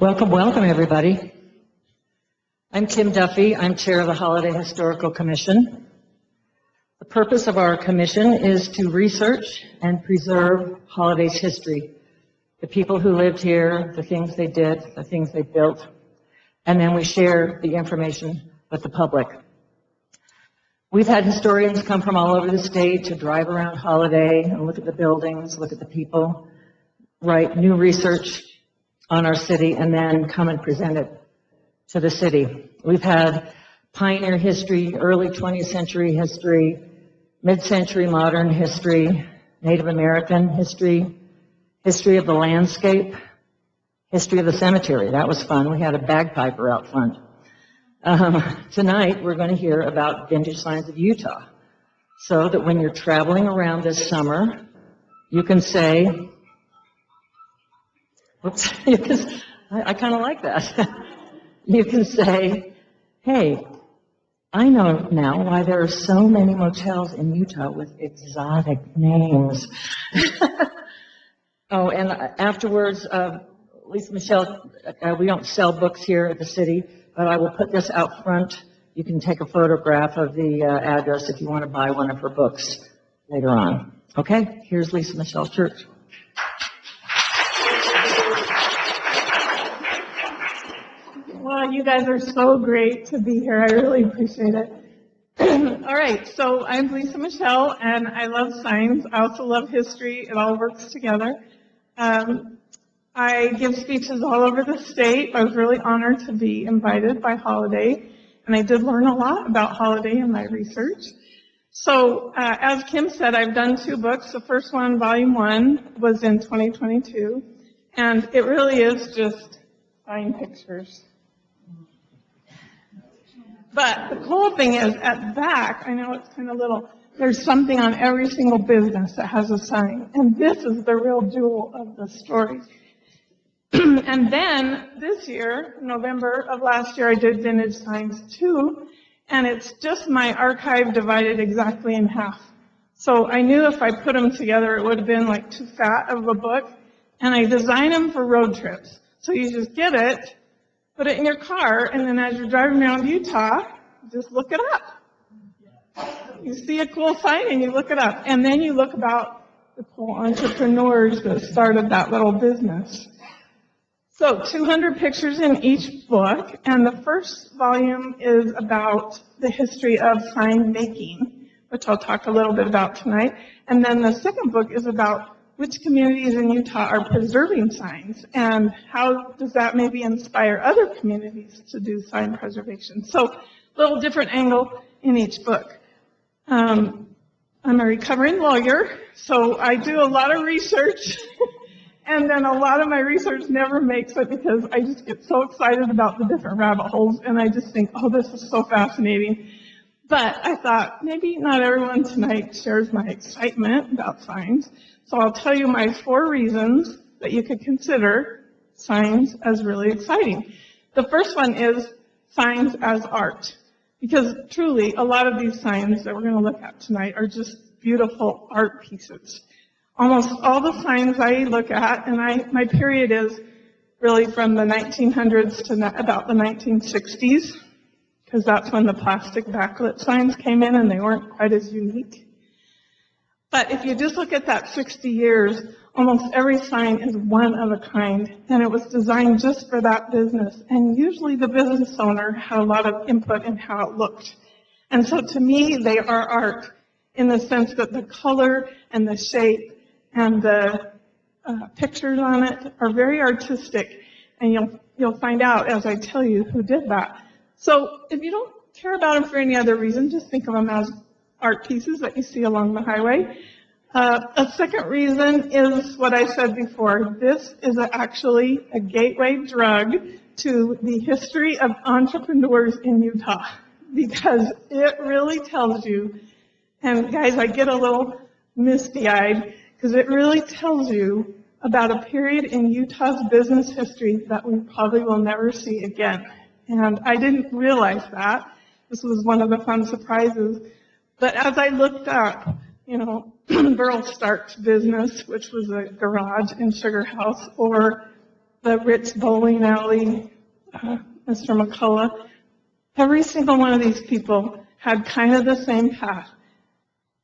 Welcome, welcome, everybody. I'm Kim Duffy. I'm chair of the Holladay Historical Commission. The purpose of our commission is to research and preserve Holladay's history, the people who lived here, the things they did, the things they built, and then we share the information with the public. We've had historians come from all over the state to drive around Holladay and look at the buildings, look at the people, write new research on our city, and then come and present it to the city. We've had pioneer history, early 20th century history, mid-century modern history, Native American history, history of the landscape, history of the cemetery. That was fun. We had a bagpiper out front. Tonight, we're going to hear about vintage signs of Utah, so that when you're traveling around this summer, you can say, whoops, I kind of like that. You can say, hey, I know now why there are so many motels in Utah with exotic names. Oh, and afterwards, Lisa Michelle, we don't sell books here at the city, but I will put this out front. You can take a photograph of the address if you want to buy one of her books later on. Okay, here's Lisa Michelle Church. Well, you guys are so great to be here. I really appreciate it. All right, so I'm Lisa Michelle, and I love science. I also love history. It all works together. I give speeches all over the state. I was really honored to be invited by Holladay, and I did learn a lot about Holladay in my research. So, as Kim said, I've done 2 books. The first one, Volume 1, was in 2022, and it really is just fine pictures. But the cool thing is, at the back, I know it's kind of little, there's something on every single business that has a sign. And this is the real jewel of the story. And then this year, November of last year, I did Vintage Signs 2. And it's just my archive divided exactly in half. So I knew if I put them together, it would have been like too fat of a book. And I designed them for road trips. So you just get it, put it in your car, and then as you're driving around Utah, just look it up. You see a cool sign and you look it up. And then you look about the cool entrepreneurs that started that little business. So 200 pictures in each book, and the first volume is about the history of sign making, which I'll talk a little bit about tonight. And then the second book is about which communities in Utah are preserving signs, and how does that maybe inspire other communities to do sign preservation. So a little different angle in each book. I'm a recovering lawyer, so I do a lot of research, and then a lot of my research never makes it because I just get so excited about the different rabbit holes, and I just think, oh, this is so fascinating. But I thought, maybe not everyone tonight shares my excitement about signs. So I'll tell you my 4 reasons that you could consider signs as really exciting. The first one is signs as art. Because truly, a lot of these signs that we're going to look at tonight are just beautiful art pieces. Almost all the signs I look at, and my period is really from the 1900s to about the 1960s, because that's when the plastic backlit signs came in and they weren't quite as unique. But if you just look at that 60 years, almost every sign is one of a kind, and it was designed just for that business. And usually the business owner had a lot of input in how it looked. And so to me, they are art in the sense that the color and the shape and the pictures on it are very artistic. And you'll find out as I tell you who did that. So if you don't care about them for any other reason, just think of them as art pieces that you see along the highway. A second reason is what I said before. This is actually a gateway drug to the history of entrepreneurs in Utah, because it really tells you, and guys, I get a little misty-eyed, because it really tells you about a period in Utah's business history that we probably will never see again. And I didn't realize that. This was one of the fun surprises. But as I looked up, Burl Stark's business, which was a garage and sugar house, or the Ritz bowling alley, Mr. McCullough. Every single one of these people had kind of the same path.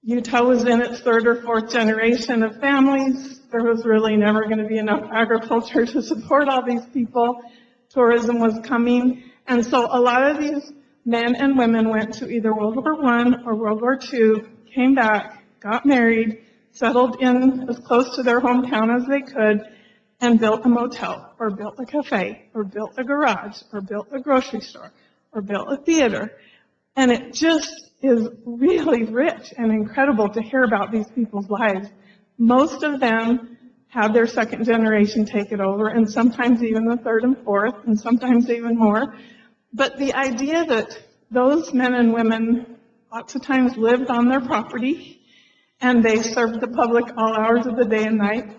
Utah was in its third or fourth generation of families. There was really never going to be enough agriculture to support all these people. Tourism was coming. And so a lot of these men and women went to either World War I or World War II, came back, got married, settled in as close to their hometown as they could, and built a motel, or built a cafe, or built a garage, or built a grocery store, or built a theater. And it just is really rich and incredible to hear about these people's lives. Most of them had their second generation take it over, and sometimes even the third and fourth, and sometimes even more. But the idea that those men and women lots of times lived on their property, and they served the public all hours of the day and night,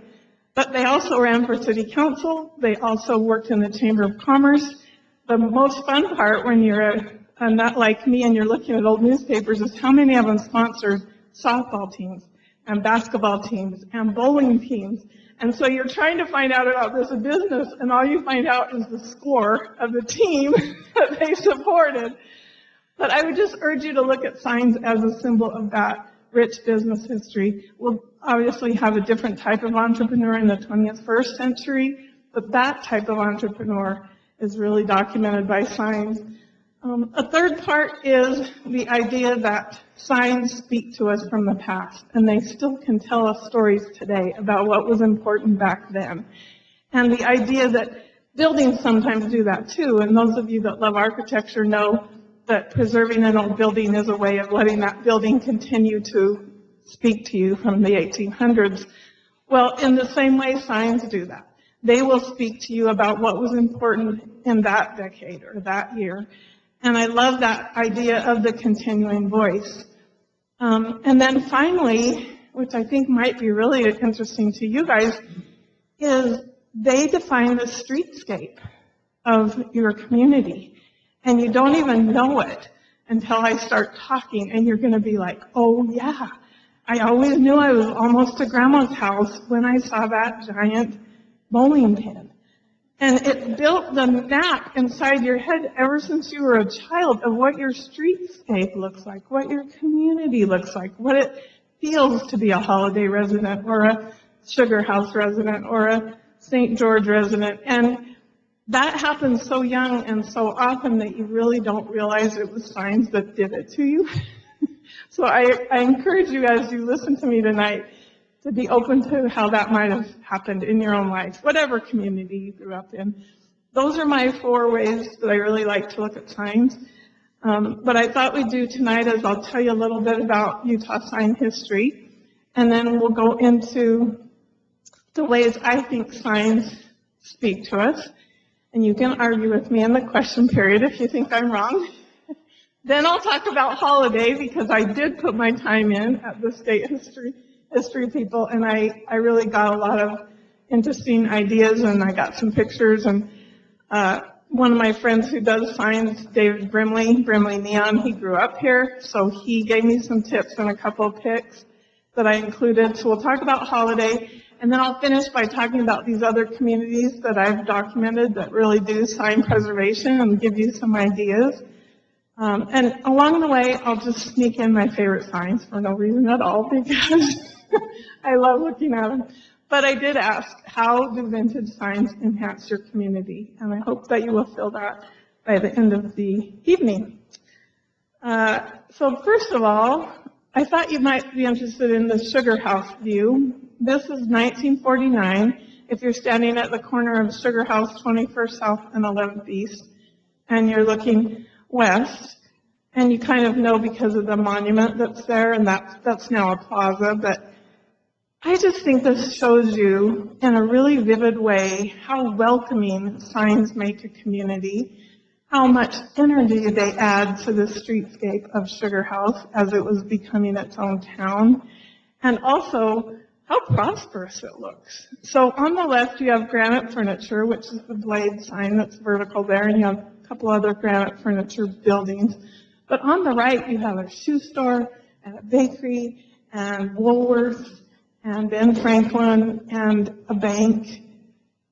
but they also ran for city council. They also worked in the Chamber of Commerce. The most fun part when you're a nut like me and you're looking at old newspapers is how many of them sponsored softball teams and basketball teams and bowling teams. And so you're trying to find out about this business, and all you find out is the score of the team that they supported. But I would just urge you to look at signs as a symbol of that rich business history. We'll obviously have a different type of entrepreneur in the 21st century, but that type of entrepreneur is really documented by signs. A third part is the idea that signs speak to us from the past, and they still can tell us stories today about what was important back then. And the idea that buildings sometimes do that too, and those of you that love architecture know that preserving an old building is a way of letting that building continue to speak to you from the 1800s. Well, in the same way, signs do that. They will speak to you about what was important in that decade or that year. And I love that idea of the continuing voice. And then finally, which I think might be really interesting to you guys, is they define the streetscape of your community. And you don't even know it until I start talking, and you're going to be like, oh yeah, I always knew I was almost to Grandma's house when I saw that giant bowling pin. And it built the map inside your head ever since you were a child of what your streetscape looks like, what your community looks like, what it feels to be a Holladay resident or a Sugar House resident or a St. George resident. And that happens so young and so often that you really don't realize it was signs that did it to you. So I encourage you as you listen to me tonight to be open to how that might have happened in your own life, whatever community you grew up in. Those are my 4 ways that I really like to look at signs. What I thought we'd do tonight is I'll tell you a little bit about Utah sign history, and then we'll go into the ways I think signs speak to us. And you can argue with me in the question period if you think I'm wrong. Then I'll talk about Holladay, because I did put my time in at the state history people, and I really got a lot of interesting ideas, and I got some pictures. And one of my friends who does signs, David Brimley Neon, he grew up here, so he gave me some tips and a couple of pics that I included. So we'll talk about Holladay, and then I'll finish by talking about these other communities that I've documented that really do sign preservation and give you some ideas. And along the way, I'll just sneak in my favorite signs for no reason at all, because I love looking at them. But I did ask, how do vintage signs enhance your community? And I hope that you will feel that by the end of the evening. So first of all, I thought you might be interested in the Sugar House view. This is 1949. If you're standing at the corner of Sugar House, 21st South and 11th East, and you're looking west, and you kind of know because of the monument that's there, and that's now a plaza, but I just think this shows you in a really vivid way how welcoming signs make a community, how much energy they add to the streetscape of Sugar House as it was becoming its own town, and also how prosperous it looks. So on the left you have Granite Furniture, which is the blade sign that's vertical there, and you have a couple other Granite Furniture buildings. But on the right you have a shoe store and a bakery and Woolworths and Ben Franklin and a bank.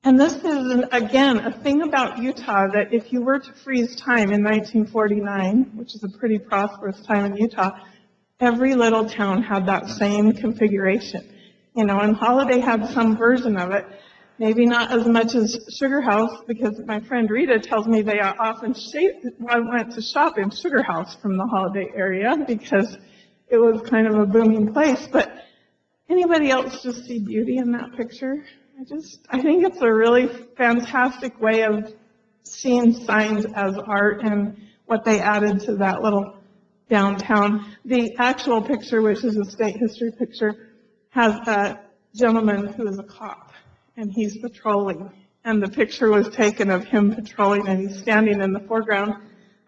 And this is, again, a thing about Utah that if you were to freeze time in 1949, which is a pretty prosperous time in Utah, every little town had that same configuration. You know, and Holladay had some version of it. Maybe not as much as Sugar House, because my friend Rita tells me they often went to shop in Sugar House from the Holladay area because it was kind of a booming place. But anybody else just see beauty in that picture? I think it's a really fantastic way of seeing signs as art and what they added to that little downtown. The actual picture, which is a state history picture, has a gentleman who is a cop, and he's patrolling. And the picture was taken of him patrolling, and he's standing in the foreground.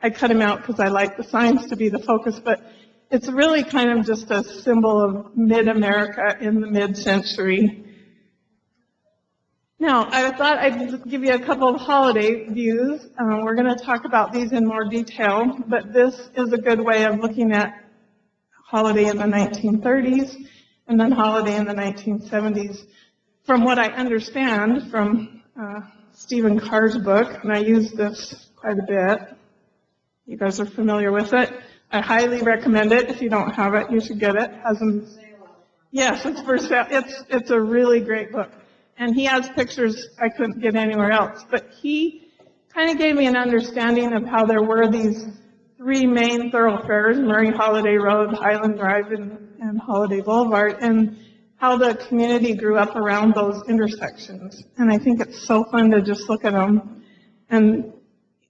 I cut him out because I like the signs to be the focus, but it's really kind of just a symbol of mid-America in the mid-century. Now, I thought I'd give you a couple of Holladay views. We're going to talk about these in more detail, but this is a good way of looking at Holladay in the 1930s and then Holladay in the 1970s. From what I understand from Stephen Carr's book, and I use this quite a bit. You guys are familiar with it. I highly recommend it. If you don't have it, you should get it. Yes, it's for sale. It's a really great book. And he has pictures I couldn't get anywhere else. But he kind of gave me an understanding of how there were these three main thoroughfares, Murray Holladay Road, Highland Drive, and Holladay Boulevard, and how the community grew up around those intersections. And I think it's so fun to just look at them. And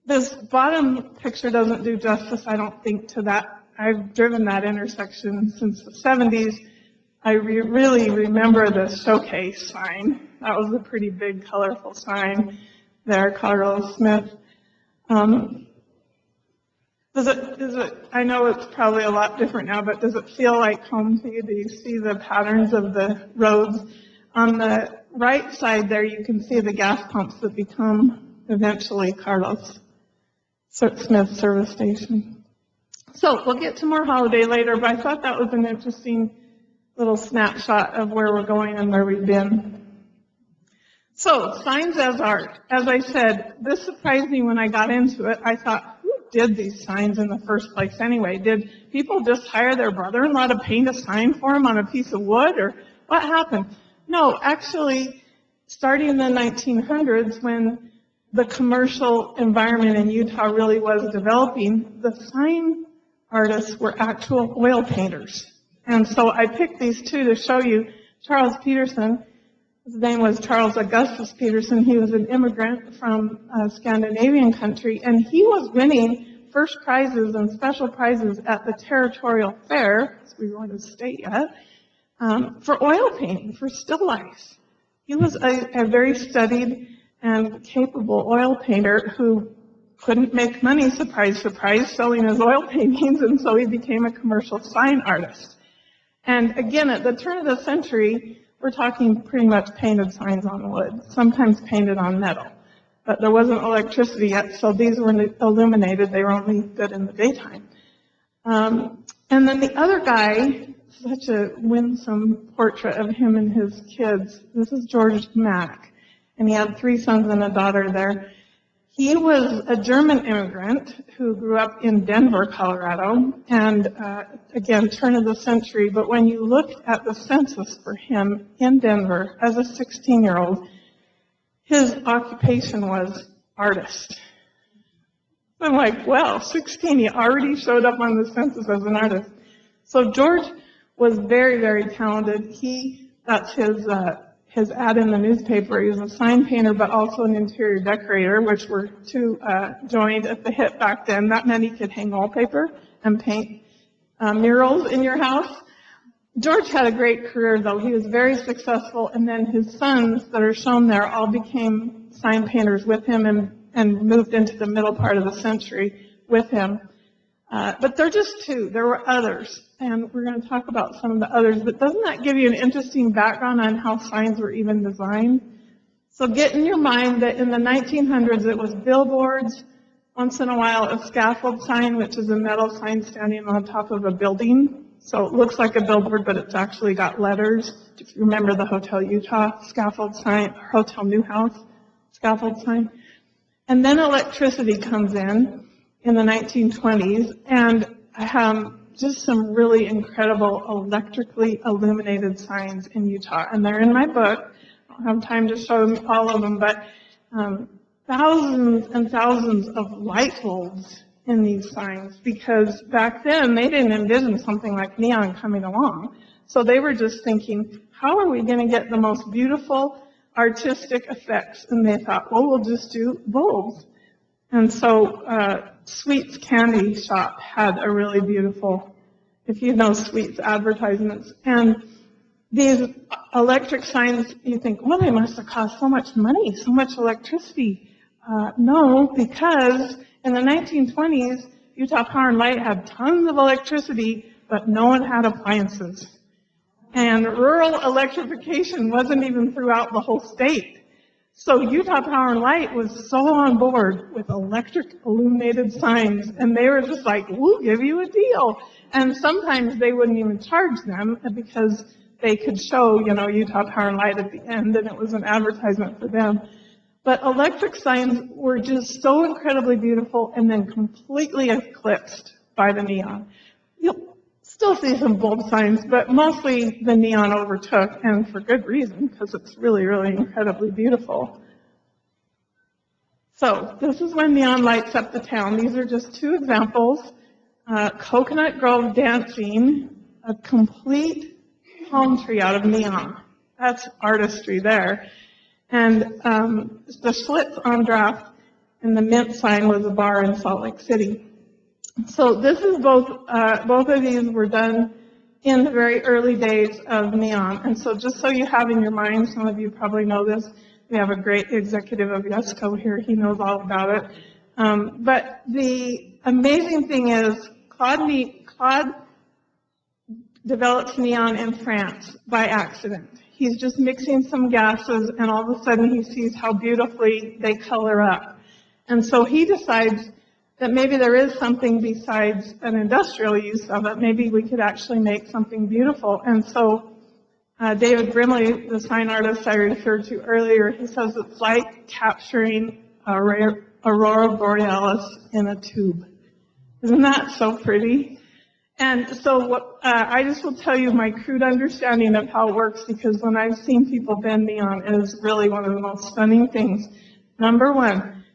this bottom picture doesn't do justice, I don't think, to that. I've driven that intersection since the 70s. I really remember the showcase sign. That was a pretty big, colorful sign there, Carlos Smith. I know it's probably a lot different now, but does it feel like home to you? Do you see the patterns of the roads? On the right side there, you can see the gas pumps that become eventually Carlos Smith service station. So we'll get to more Holladay later, but I thought that was an interesting little snapshot of where we're going and where we've been. So, signs as art. As I said, this surprised me when I got into it. I thought, who did these signs in the first place anyway? Did people just hire their brother-in-law to paint a sign for them on a piece of wood, or what happened? No, actually, starting in the 1900s, when the commercial environment in Utah really was developing, the sign artists were actual oil painters. And so I picked these two to show you. Charles Peterson, his name was Charles Augustus Peterson. He was an immigrant from Scandinavian country, and he was winning first prizes and special prizes at the territorial fair, as we weren't a state yet, for oil painting, for still lifes. He was a very studied and capable oil painter who couldn't make money, surprise, surprise, selling his oil paintings, and so he became a commercial sign artist. And again, at the turn of the century, we're talking pretty much painted signs on wood, sometimes painted on metal. But there wasn't electricity yet, so these were illuminated. They were only good in the daytime. And then the other guy, such a winsome portrait of him and his kids. This is George Mack, and he had 3 sons and a daughter there. He was a German immigrant who grew up in Denver, Colorado, and again, turn of the century. But when you looked at the census for him in Denver as a 16-year-old, his occupation was artist. I'm like, well, 16, he already showed up on the census as an artist. So George was very, very talented. That's his ad in the newspaper. He was a sign painter, but also an interior decorator, which were two joined at the hip back then. That meant he could hang wallpaper and paint murals in your house. George had a great career, though. He was very successful, and then his sons that are shown there all became sign painters with him and moved into the middle part of the century with him. But they're just 2. There were others, and we're going to talk about some of the others. But doesn't that give you an interesting background on how signs were even designed? So get in your mind that in the 1900s it was billboards, once in a while a scaffold sign, which is a metal sign standing on top of a building. So it looks like a billboard, but it's actually got letters. If you remember the Hotel Utah scaffold sign, Hotel Newhouse, scaffold sign. And then electricity comes in the 1920s, and just some really incredible electrically illuminated signs in Utah. And they're in my book. I don't have time to show them all of them, but thousands and thousands of light bulbs in these signs, because back then they didn't envision something like neon coming along. So they were just thinking, how are we going to get the most beautiful artistic effects? And they thought, well, we'll just do bulbs. And so Sweet's Candy Shop had a really beautiful, if you know Sweet's advertisements. And these electric signs, you think, well, they must have cost so much money, so much electricity. No, because in the 1920s, Utah Power and Light had tons of electricity, but no one had appliances. And rural electrification wasn't even throughout the whole state. So Utah Power and Light was so on board with electric illuminated signs, and they were just like, we'll give you a deal. And sometimes they wouldn't even charge them because they could show, Utah Power and Light at the end, and it was an advertisement for them. But electric signs were just so incredibly beautiful and then completely eclipsed by the neon. You'll still see some bulb signs, but mostly the neon overtook, and for good reason, because it's really, really incredibly beautiful. So this is when neon lights up the town. These are just two examples. Coconut Grove dancing, a complete palm tree out of neon. That's artistry there. And the Schlitz on draft and the Mint sign was a bar in Salt Lake City. So this is both of these were done in the very early days of neon. And so just so you have in your mind, some of you probably know this, we have a great executive of YESCO here. He knows all about it. But the amazing thing is Claude develops neon in France by accident. He's just mixing some gases, and all of a sudden he sees how beautifully they color up. And so he decides that maybe there is something besides an industrial use of it. Maybe we could actually make something beautiful. And so David Brimley, the sign artist I referred to earlier, he says it's like capturing aurora borealis in a tube. Isn't that so pretty? And so I just will tell you my crude understanding of how it works, because when I've seen people bend neon, it is really one of the most stunning things. Number one,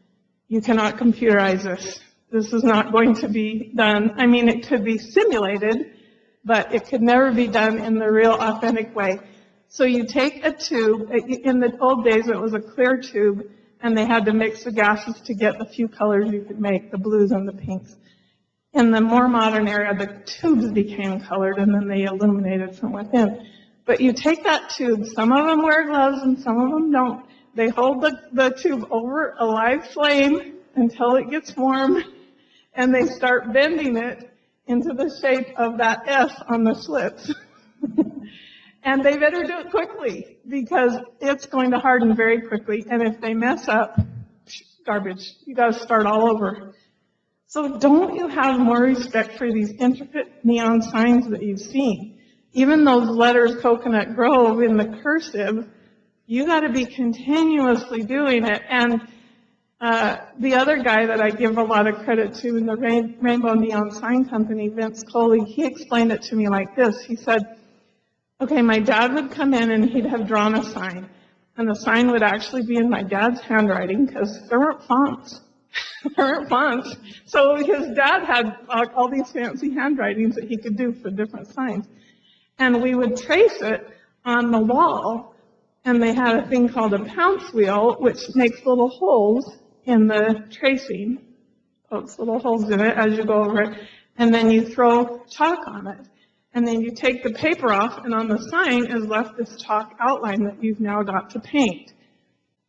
you cannot computerize this. This is not going to be done. I mean, it could be simulated, but it could never be done in the real authentic way. So you take a tube. In the old days, it was a clear tube, and they had to mix the gases to get the few colors you could make, the blues and the pinks. In the more modern era, the tubes became colored, and then they illuminated from within. But you take that tube, some of them wear gloves and some of them don't. They hold the tube over a live flame until it gets warm, and they start bending it into the shape of that S on the Schlitz. And they better do it quickly, because it's going to harden very quickly, and if they mess up, garbage. You got to start all over. So don't you have more respect for these intricate neon signs that you've seen? Even those letters, Coconut Grove, in the cursive, you got to be continuously doing it. And the other guy that I give a lot of credit to in the Rainbow Neon Sign Company, Vince Coley, he explained it to me like this. He said, okay, my dad would come in and he'd have drawn a sign. And the sign would actually be in my dad's handwriting, because there weren't fonts. So his dad had all these fancy handwritings that he could do for different signs. And we would trace it on the wall, and they had a thing called a pounce wheel, which makes little holes in the tracing, pokes little holes in it as you go over it, and then you throw chalk on it. And then you take the paper off, and on the sign is left this chalk outline that you've now got to paint.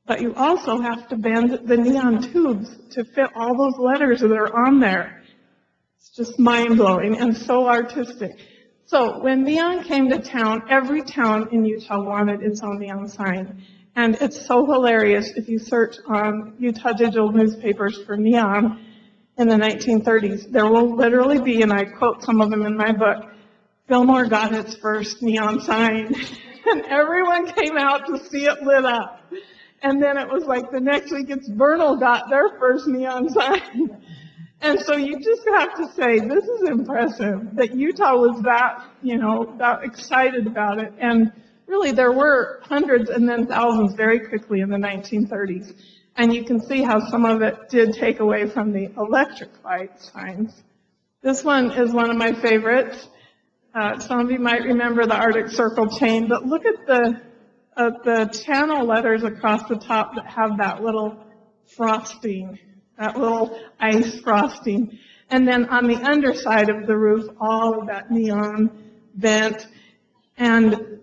But you also have to bend the neon tubes to fit all those letters that are on there. It's just mind-blowing and so artistic. So when neon came to town, every town in Utah wanted its own neon sign. And it's so hilarious if you search on Utah digital newspapers for neon in the 1930s. There will literally be, and I quote some of them in my book, Fillmore got its first neon sign. And everyone came out to see it lit up. And then it was like the next week it's Vernal got their first neon sign. And so you just have to say, this is impressive that Utah was that, that excited about it. And really there were hundreds and then thousands very quickly in the 1930s. And you can see how some of it did take away from the electric light signs. This one is one of my favorites. Some of you might remember the Arctic Circle chain, but look at the channel letters across the top that have that little frosting, that little ice frosting. And then on the underside of the roof, all of that neon vent. And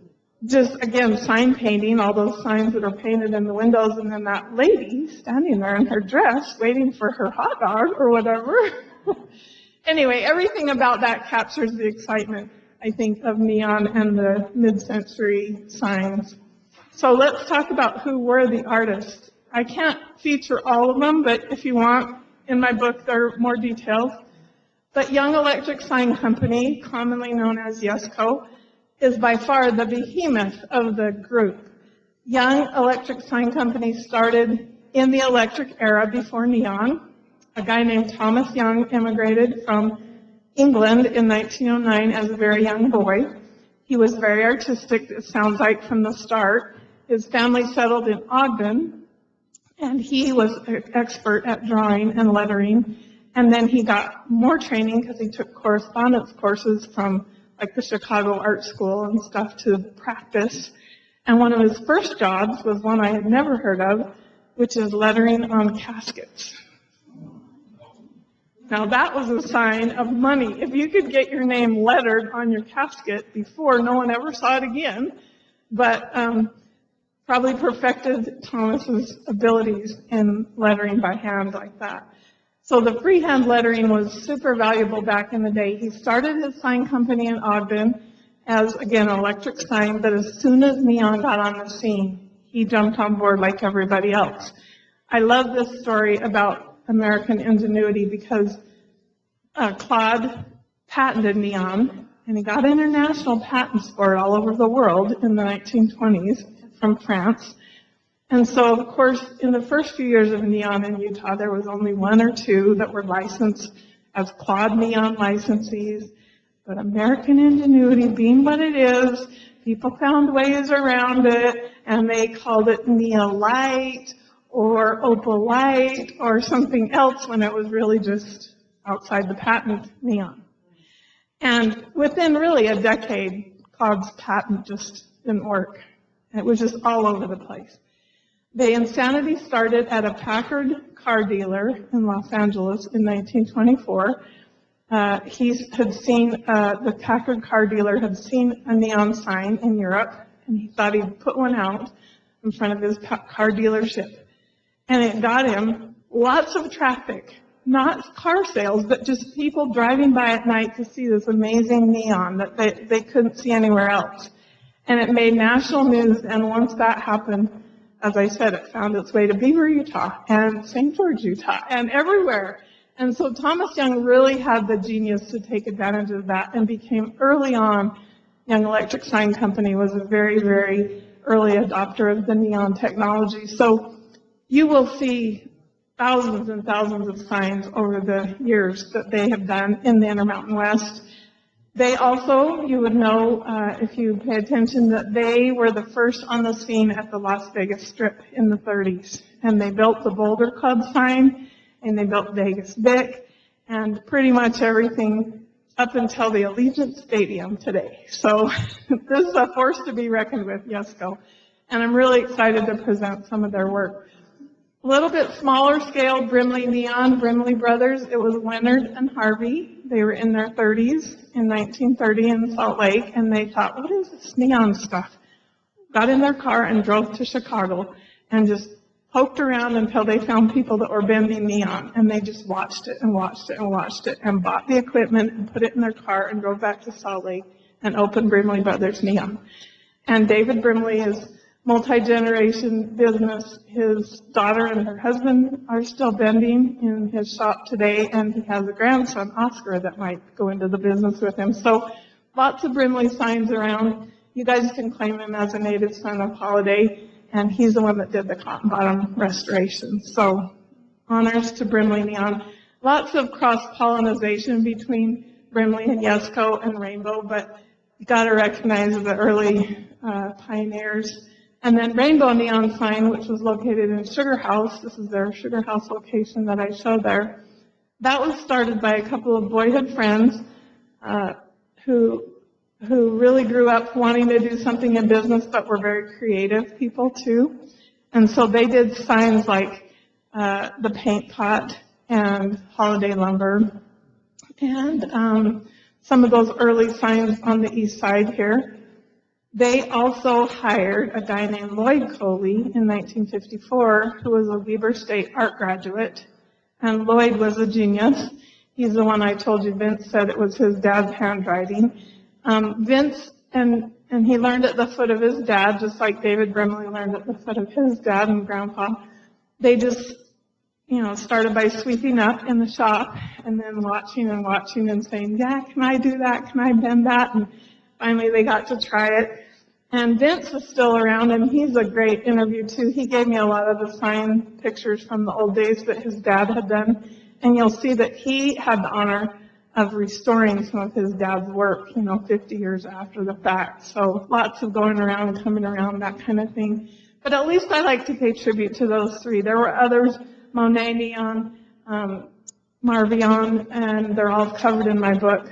just, again, sign painting, all those signs that are painted in the windows. And then that lady standing there in her dress waiting for her hot dog or whatever. Anyway, everything about that captures the excitement, I think, of neon and the mid-century signs. So let's talk about who were the artists. I can't feature all of them, but if you want, in my book, there are more details. But Young Electric Sign Company, commonly known as YESCO, is by far the behemoth of the group. Young Electric Sign Company started in the electric era before neon. A guy named Thomas Young immigrated from England in 1909 as a very young boy. He was very artistic, it sounds like, from the start. His family settled in Ogden, and he was an expert at drawing and lettering. And then he got more training because he took correspondence courses from like the Chicago Art School and stuff to practice. And one of his first jobs was one I had never heard of, which is lettering on caskets. Now that was a sign of money. If you could get your name lettered on your casket before, no one ever saw it again. But probably perfected Thomas's abilities in lettering by hand like that. So the freehand lettering was super valuable back in the day. He started his sign company in Ogden as, again, an electric sign, but as soon as neon got on the scene, he jumped on board like everybody else. I love this story about American ingenuity because Claude patented neon, and he got international patents for it all over the world in the 1920s from France. And so, of course, in the first few years of neon in Utah, there was only one or two that were licensed as Claude Neon licensees. But American ingenuity being what it is, people found ways around it, and they called it Neolite or Opalite or something else when it was really just outside the patent neon. And within really a decade, Claude's patent just didn't work. It was just all over the place. The insanity started at a Packard car dealer in Los Angeles in 1924. The Packard car dealer had seen a neon sign in Europe, and he thought he'd put one out in front of his car dealership. And it got him lots of traffic, not car sales, but just people driving by at night to see this amazing neon that they couldn't see anywhere else. And it made national news, and once that happened, as I said, it found its way to Beaver, Utah, and St. George, Utah, and everywhere. And so Thomas Young really had the genius to take advantage of that and became early on, Young Electric Sign Company was a very, very early adopter of the neon technology. So you will see thousands and thousands of signs over the years that they have done in the Intermountain West. They also, you would know if you pay attention, that they were the first on the scene at the Las Vegas Strip in the 30s. And they built the Boulder Club sign, and they built Vegas Vic, and pretty much everything up until the Allegiant Stadium today. So this is a force to be reckoned with, YESCO. And I'm really excited to present some of their work. A little bit smaller scale, Brimley Neon, Brimley Brothers. It was Leonard and Harvey. They were in their 30s in 1930 in Salt Lake, and they thought, what is this neon stuff? Got in their car and drove to Chicago and just poked around until they found people that were bending neon, and they just watched it and watched it and watched it and bought the equipment and put it in their car and drove back to Salt Lake and opened Brimley Brothers Neon. And David Brimley is multi-generation business. His daughter and her husband are still bending in his shop today, and he has a grandson, Oscar, that might go into the business with him. So lots of Brimley signs around. You guys can claim him as a native son of Holladay. and he's the one that did the cotton bottom restoration. So honors to Brimley Neon. Lots of cross-pollination between Brimley and Yesco and Rainbow, but you got to recognize the early pioneers. And then Rainbow Neon Sign, which was located in Sugar House. This is their Sugar House location that I show there. That was started by a couple of boyhood friends who really grew up wanting to do something in business, but were very creative people too. And so they did signs like the paint pot and Holladay lumber, and some of those early signs on the east side here. They also hired a guy named Lloyd Coley in 1954, who was a Weber State art graduate. And Lloyd was a genius. He's the one I told you Vince said it was his dad's handwriting. Vince, and he learned at the foot of his dad, just like David Brimley learned at the foot of his dad and grandpa. They just, started by sweeping up in the shop and then watching and saying, yeah, can I do that? Can I bend that? And finally they got to try it. And Vince is still around, and he's a great interview too. He gave me a lot of the sign pictures from the old days that his dad had done. And you'll see that he had the honor of restoring some of his dad's work, 50 years after the fact. So lots of going around and coming around, that kind of thing. But at least I like to pay tribute to those three. There were others, Monet Neon, Marvion, and they're all covered in my book.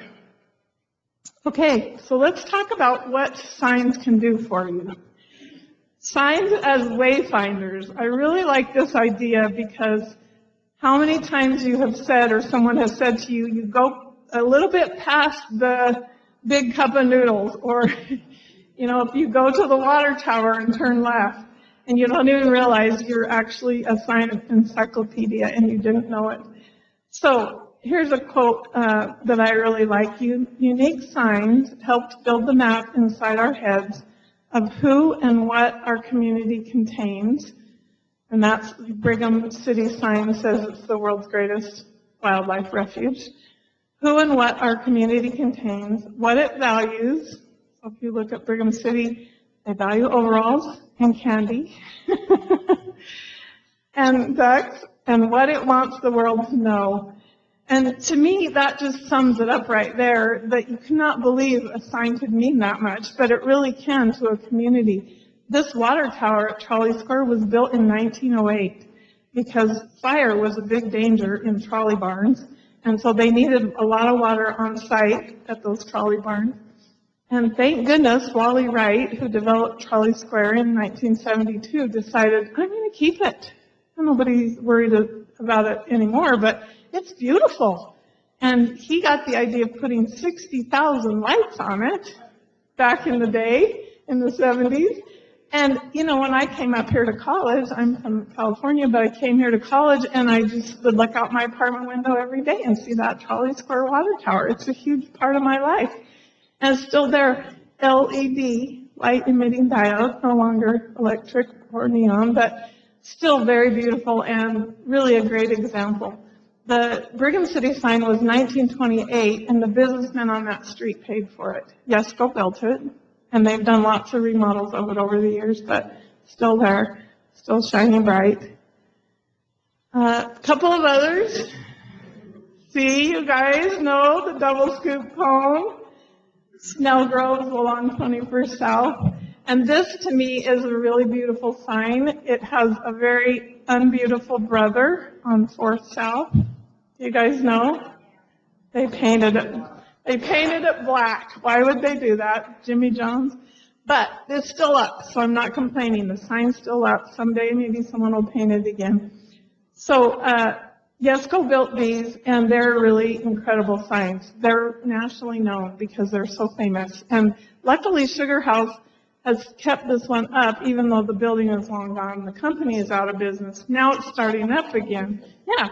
Okay, so let's talk about what signs can do for you. Signs as wayfinders. I really like this idea because how many times you have said, or someone has said to you, you go a little bit past the big cup of noodles, or, if you go to the water tower and turn left, and you don't even realize you're actually a sign encyclopedia and you didn't know it. So, here's a quote that I really like. Unique signs helped build the map inside our heads of who and what our community contains. And that's Brigham City sign says it's the world's greatest wildlife refuge. Who and what our community contains, what it values. So if you look at Brigham City, they value overalls and candy and ducks, and what it wants the world to know. And to me, that just sums it up right there, that you cannot believe a sign could mean that much, but it really can to a community. This water tower at Trolley Square was built in 1908 because fire was a big danger in trolley barns, and so they needed a lot of water on site at those trolley barns. And thank goodness Wally Wright, who developed Trolley Square in 1972, decided, I'm going to keep it. Nobody's worried about it anymore, but it's beautiful. And he got the idea of putting 60,000 lights on it back in the day, in the 70s. And, when I came up here to college, I'm from California, but I came here to college and I just would look out my apartment window every day and see that Trolley Square water tower. It's a huge part of my life. And it's still there, LED, light emitting diode, no longer electric or neon, but still very beautiful and really a great example. The Brigham City sign was 1928, and the businessmen on that street paid for it. Yesco built it, and they've done lots of remodels of it over the years, but still there, still shining bright. A couple of others. See, you guys know the double scoop cone. Snell Groves along 21st South. And this, to me, is a really beautiful sign. It has a very unbeautiful brother on 4th South. You guys know? They painted it black. Why would they do that? Jimmy Jones? But it's still up, so I'm not complaining. The sign's still up. Someday maybe someone will paint it again. So, Yesco built these, and they're really incredible signs. They're nationally known because they're so famous. And luckily, Sugar House has kept this one up, even though the building is long gone. The company is out of business. Now it's starting up again. Yeah,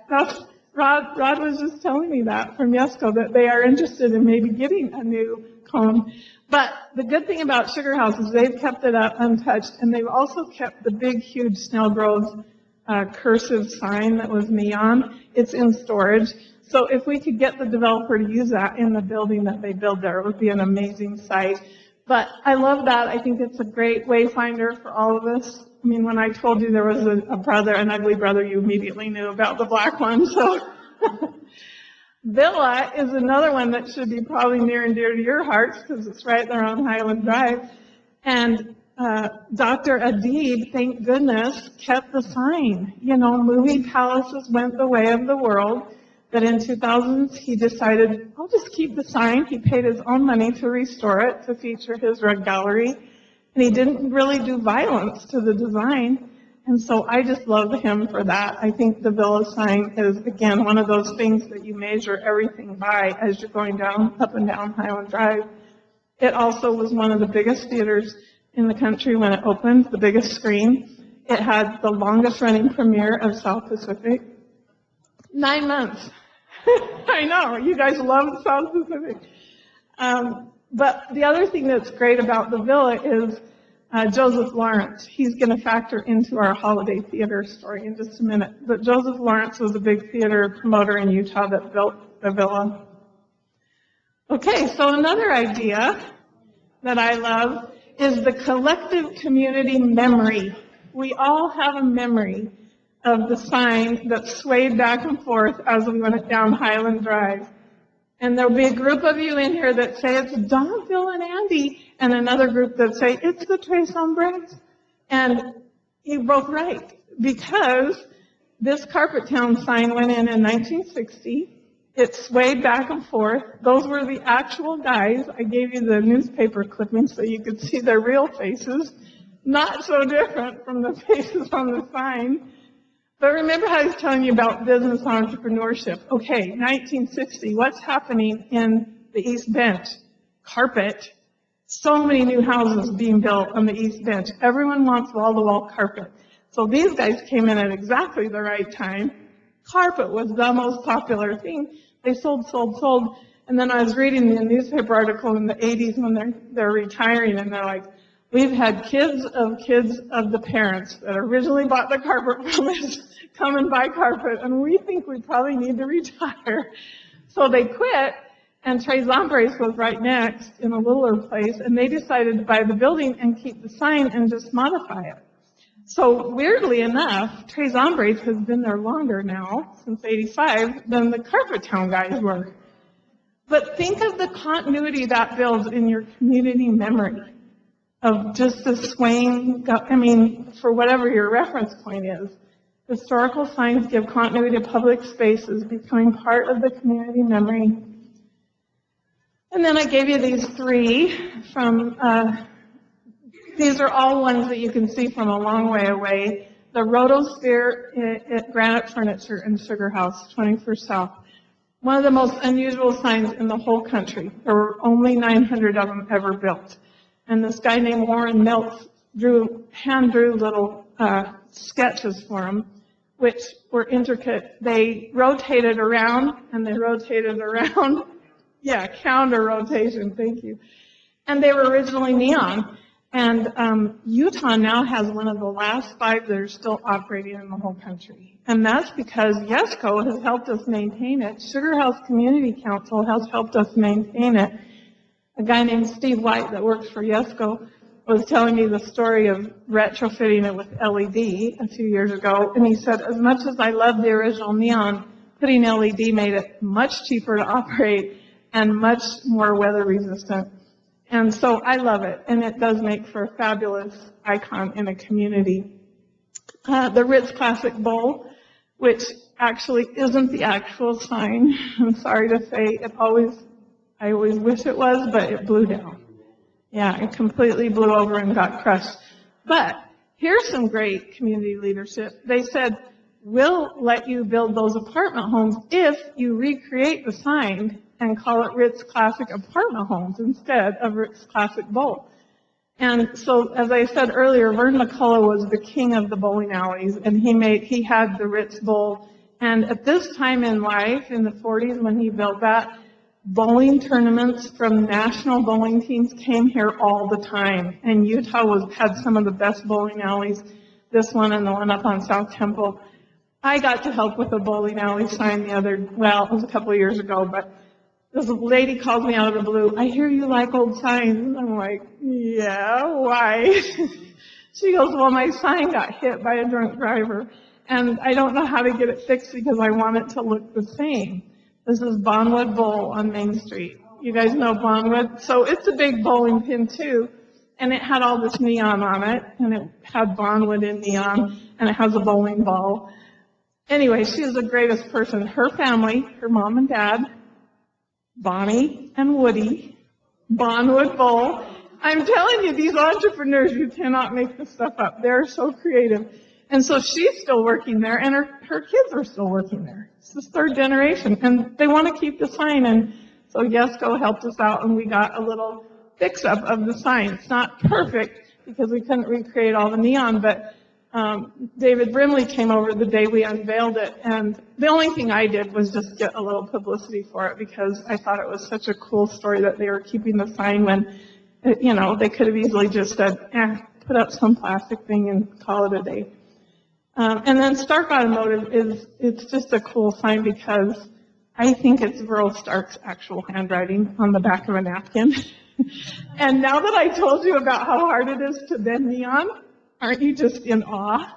that's, Rod was just telling me that from Yesco, that they are interested in maybe getting a new cone. But the good thing about Sugar House is they've kept it up untouched, and they've also kept the big, huge Snell Groves cursive sign that was neon. It's in storage. So if we could get the developer to use that in the building that they build there, it would be an amazing sight. But I love that. I think it's a great wayfinder for all of us. I mean, when I told you there was a brother, an ugly brother, you immediately knew about the black one. So Villa is another one that should be probably near and dear to your hearts because it's right there on Highland Drive. And Dr. Adib, thank goodness, kept the sign. You know, movie palaces went the way of the world. But in 2000s, he decided, I'll just keep the sign. He paid his own money to restore it, to feature his rug gallery. And he didn't really do violence to the design. And so I just love him for that. I think the Villa sign is, again, one of those things that you measure everything by as you're going down, up and down Highland Drive. It also was one of the biggest theaters in the country when it opened, the biggest screen. It had the longest running premiere of South Pacific. 9 months. I know, you guys love South Pacific. But the other thing that's great about the Villa is Joseph Lawrence. He's going to factor into our Holladay theater story in just a minute. But Joseph Lawrence was a big theater promoter in Utah that built the Villa. Okay, so another idea that I love is the collective community memory. We all have a memory of the sign that swayed back and forth as we went down Highland Drive. And there'll be a group of you in here that say it's Don, Phil, and Andy, and another group that say it's the Tres Hombres. And you're both right, because this Carpet Town sign went in 1960. It swayed back and forth. Those were the actual guys. I gave you the newspaper clippings so you could see their real faces. Not so different from the faces on the sign. But remember how I was telling you about business entrepreneurship. Okay, 1960, what's happening in the East Bench? Carpet. So many new houses being built on the East Bench. Everyone wants wall-to-wall carpet. So these guys came in at exactly the right time. Carpet was the most popular thing. They sold. And then I was reading the newspaper article in the 80s when they're retiring, and they're like, we've had kids of the parents that originally bought the carpet from us come and buy carpet, and we think we probably need to retire. So they quit, and Tres Hombres was right next in a littler place, and they decided to buy the building and keep the sign and just modify it. So weirdly enough, Tres Hombres has been there longer now, since 85, than the Carpet Town guys were. But think of the continuity that builds in your community memory of just the swaying, I mean, for whatever your reference point is. Historical signs give continuity to public spaces, becoming part of the community memory. And then I gave you these three from, these are all ones that you can see from a long way away. The Rhodosphere at Granite Furniture in Sugar House, 21st South. One of the most unusual signs in the whole country. There were only 900 of them ever built. And this guy named Warren Milts hand drew little sketches for him, which were intricate. They rotated around, and they rotated around. Yeah, counter rotation, thank you. And they were originally neon. And Utah now has one of the last 5 that are still operating in the whole country. And that's because YESCO has helped us maintain it. Sugar House Community Council has helped us maintain it. A guy named Steve White that works for YESCO was telling me the story of retrofitting it with LED a few years ago. And he said, as much as I love the original neon, putting LED made it much cheaper to operate and much more weather resistant. And so I love it. And it does make for a fabulous icon in a community. The Ritz Classic Bowl, which actually isn't the actual sign. I'm sorry to say, I always wish it was, but it blew down. Yeah, it completely blew over and got crushed. But here's some great community leadership. They said, we'll let you build those apartment homes if you recreate the sign and call it Ritz Classic Apartment Homes instead of Ritz Classic Bowl. And so, as I said earlier, Vern McCullough was the king of the bowling alleys, and he had the Ritz Bowl. And at this time in life, in the 40s when he built that, bowling tournaments from national bowling teams came here all the time. And Utah had some of the best bowling alleys, this one and the one up on South Temple. I got to help with a bowling alley sign it was a couple of years ago, but this lady calls me out of the blue, I hear you like old signs. And I'm like, yeah, why? She goes, well, my sign got hit by a drunk driver, and I don't know how to get it fixed because I want it to look the same. This is Bonwood Bowl on Main Street. You guys know Bonwood? So it's a big bowling pin too, and it had all this neon on it, and it had Bonwood in neon, and it has a bowling ball. Anyway, she is the greatest person. Her family, her mom and dad, Bonnie and Woody, Bonwood Bowl. I'm telling you, these entrepreneurs, you cannot make this stuff up. They're so creative. And so she's still working there, and her kids are still working there. It's the third generation, and they want to keep the sign. And so Yesco helped us out, and we got a little fix-up of the sign. It's not perfect because we couldn't recreate all the neon, but David Brimley came over the day we unveiled it, and the only thing I did was just get a little publicity for it because I thought it was such a cool story that they were keeping the sign when, you know, they could have easily just said, put up some plastic thing and call it a day. And then Stark Automotive it's just a cool sign because I think it's Earl Stark's actual handwriting on the back of a napkin. And now that I told you about how hard it is to bend neon, aren't you just in awe?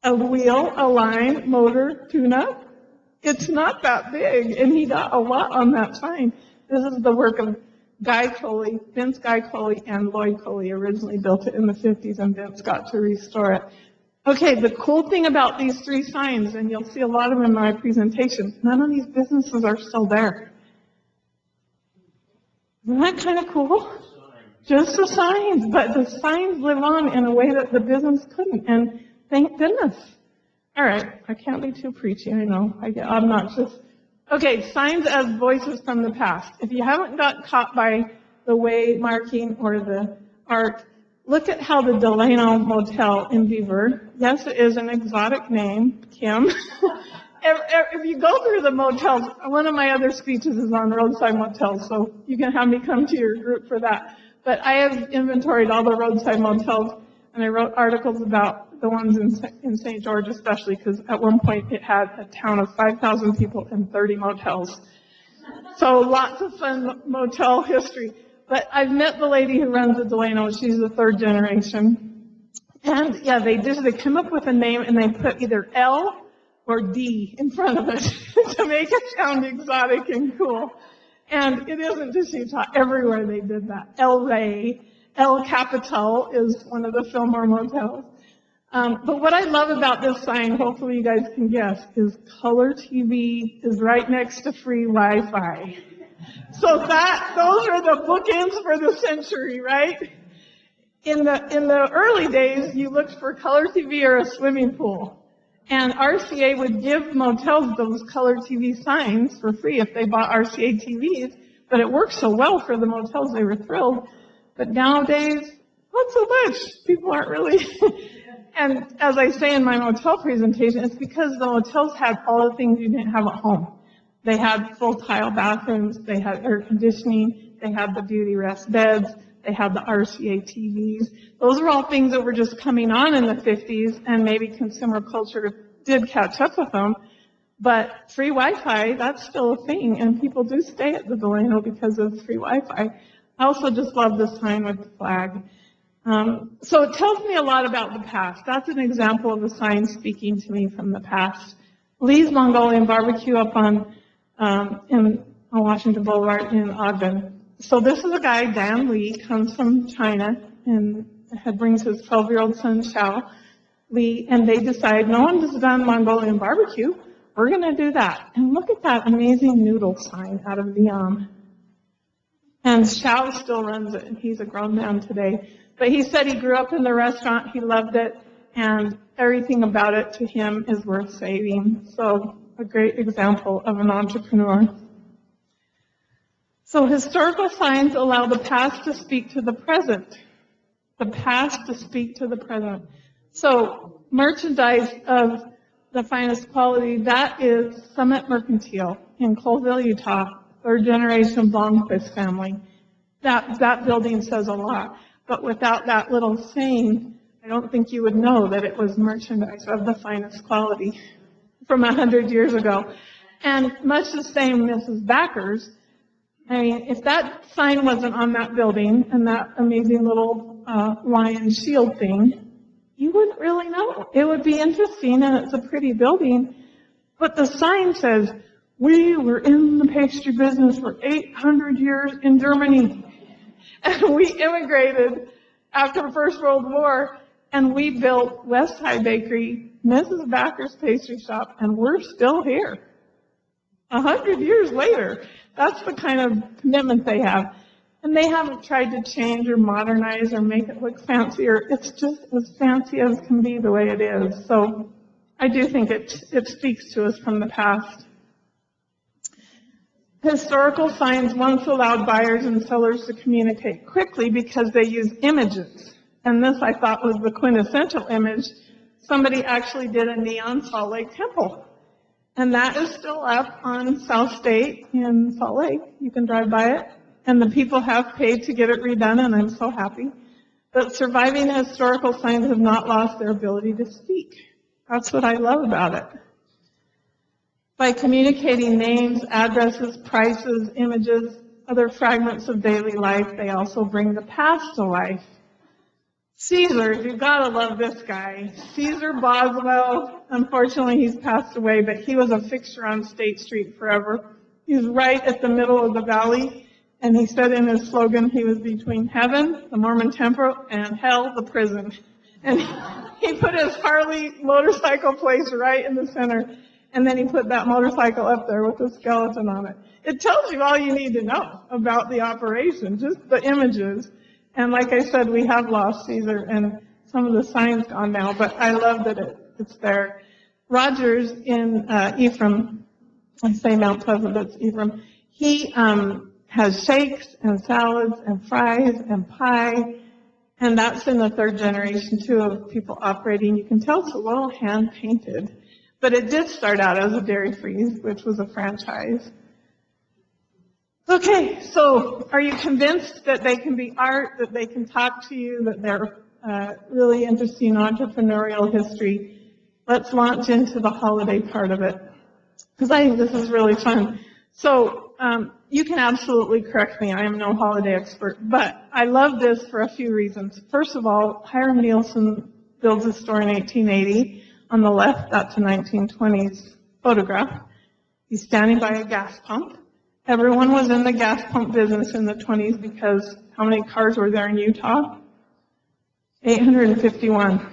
A wheel, a line, motor, tune-up. It's not that big, and he got a lot on that sign. This is the work of Guy Coley, Vince Guy Coley, and Lloyd Coley originally built it in the 50s, and Vince got to restore it. Okay, the cool thing about these three signs, and you'll see a lot of them in my presentation, none of these businesses are still there. Isn't that kind of cool? Just the signs, but the signs live on in a way that the business couldn't, and thank goodness. All right, I can't be too preachy, I know. I'm not just... Okay, signs as voices from the past. If you haven't got caught by the way marking or the art, look at how the Delano Motel in Beaver, yes, it is an exotic name, Kim. If you go through the motels, one of my other speeches is on roadside motels, so you can have me come to your group for that. But I have inventoried all the roadside motels, and I wrote articles about the ones in St. George especially, because at one point it had a town of 5,000 people and 30 motels. So lots of fun motel history. But I've met the lady who runs the Delano. She's the third generation. And yeah, they came up with a name, and they put either L or D in front of it to make it sound exotic and cool. And it isn't just Utah. Everywhere they did that. El Rey, El Capital is one of the Fillmore motels. But what I love about this sign, hopefully you guys can guess, is color TV is right next to free Wi-Fi. So those are the bookends for the century, right? In the early days, you looked for color TV or a swimming pool. And RCA would give motels those color TV signs for free if they bought RCA TVs, but it worked so well for the motels, they were thrilled. But nowadays, not so much. People aren't really. And as I say in my motel presentation, it's because the motels had all the things you didn't have at home. They had full tile bathrooms, they had air conditioning, they had the beauty rest beds, they had the RCA TVs. Those are all things that were just coming on in the 50s, and maybe consumer culture did catch up with them. But free Wi-Fi, that's still a thing, and people do stay at the Delano because of free Wi-Fi. I also just love the sign with the flag. So it tells me a lot about the past. That's an example of a sign speaking to me from the past. Lee's Mongolian Barbecue up on Washington Boulevard in Ogden. So this is a guy, Dan Lee, comes from China and brings his 12-year-old son, Xiao Lee, and they decide, no one has done Mongolian barbecue. We're going to do that. And look at that amazing noodle sign out of neon. And Xiao still runs it, and he's a grown man today. But he said he grew up in the restaurant, he loved it, and everything about it to him is worth saving. So a great example of an entrepreneur. So historical signs allow the past to speak to the present. The past to speak to the present. So merchandise of the finest quality, that is Summit Mercantile in Colville, Utah, third generation Blomquist family. That building says a lot. But without that little saying, I don't think you would know that it was merchandise of the finest quality from 100 years ago. And much the same, Mrs. Backer's. I mean, if that sign wasn't on that building and that amazing little lion shield thing, you wouldn't really know. It would be interesting, and it's a pretty building, but the sign says, "We were in the pastry business for 800 years in Germany, and we immigrated after the First World War, and we built West Side Bakery, Mrs. Backer's Pastry Shop, and we're still here. 100 years later." That's the kind of commitment they have. And they haven't tried to change or modernize or make it look fancier. It's just as fancy as can be the way it is. So I do think it speaks to us from the past. Historical signs once allowed buyers and sellers to communicate quickly because they use images. And this, I thought, was the quintessential image. Somebody actually did a neon Salt Lake Temple. And that is still up on South State in Salt Lake. You can drive by it. And the people have paid to get it redone, and I'm so happy. But surviving historical signs have not lost their ability to speak. That's what I love about it. By communicating names, addresses, prices, images, other fragments of daily life, they also bring the past to life. Caesar, you've got to love this guy. Caesar Boswell, unfortunately he's passed away, but he was a fixture on State Street forever. He's right at the middle of the valley, and he said in his slogan he was between heaven, the Mormon temple, and hell, the prison. And he put his Harley motorcycle place right in the center, and then he put that motorcycle up there with a skeleton on it. It tells you all you need to know about the operation, just the images. And like I said, we have lost Caesar, and some of the signs gone now, but I love that it's there. Rogers in Ephraim, I say Mount Pleasant, but it's Ephraim, he has shakes and salads and fries and pie, and that's in the third generation, too, of people operating. You can tell it's a little hand-painted, but it did start out as a Dairy Freeze, which was a franchise. Okay, so are you convinced that they can be art, that they can talk to you, that they're really interesting entrepreneurial history? Let's launch into the holiday part of it, because I think this is really fun. So you can absolutely correct me. I am no holiday expert, but I love this for a few reasons. First of all, Hiram Nielsen builds a store in 1880. On the left, that's a 1920s photograph. He's standing by a gas pump. Everyone was in the gas pump business in the 20s because how many cars were there in Utah? 851.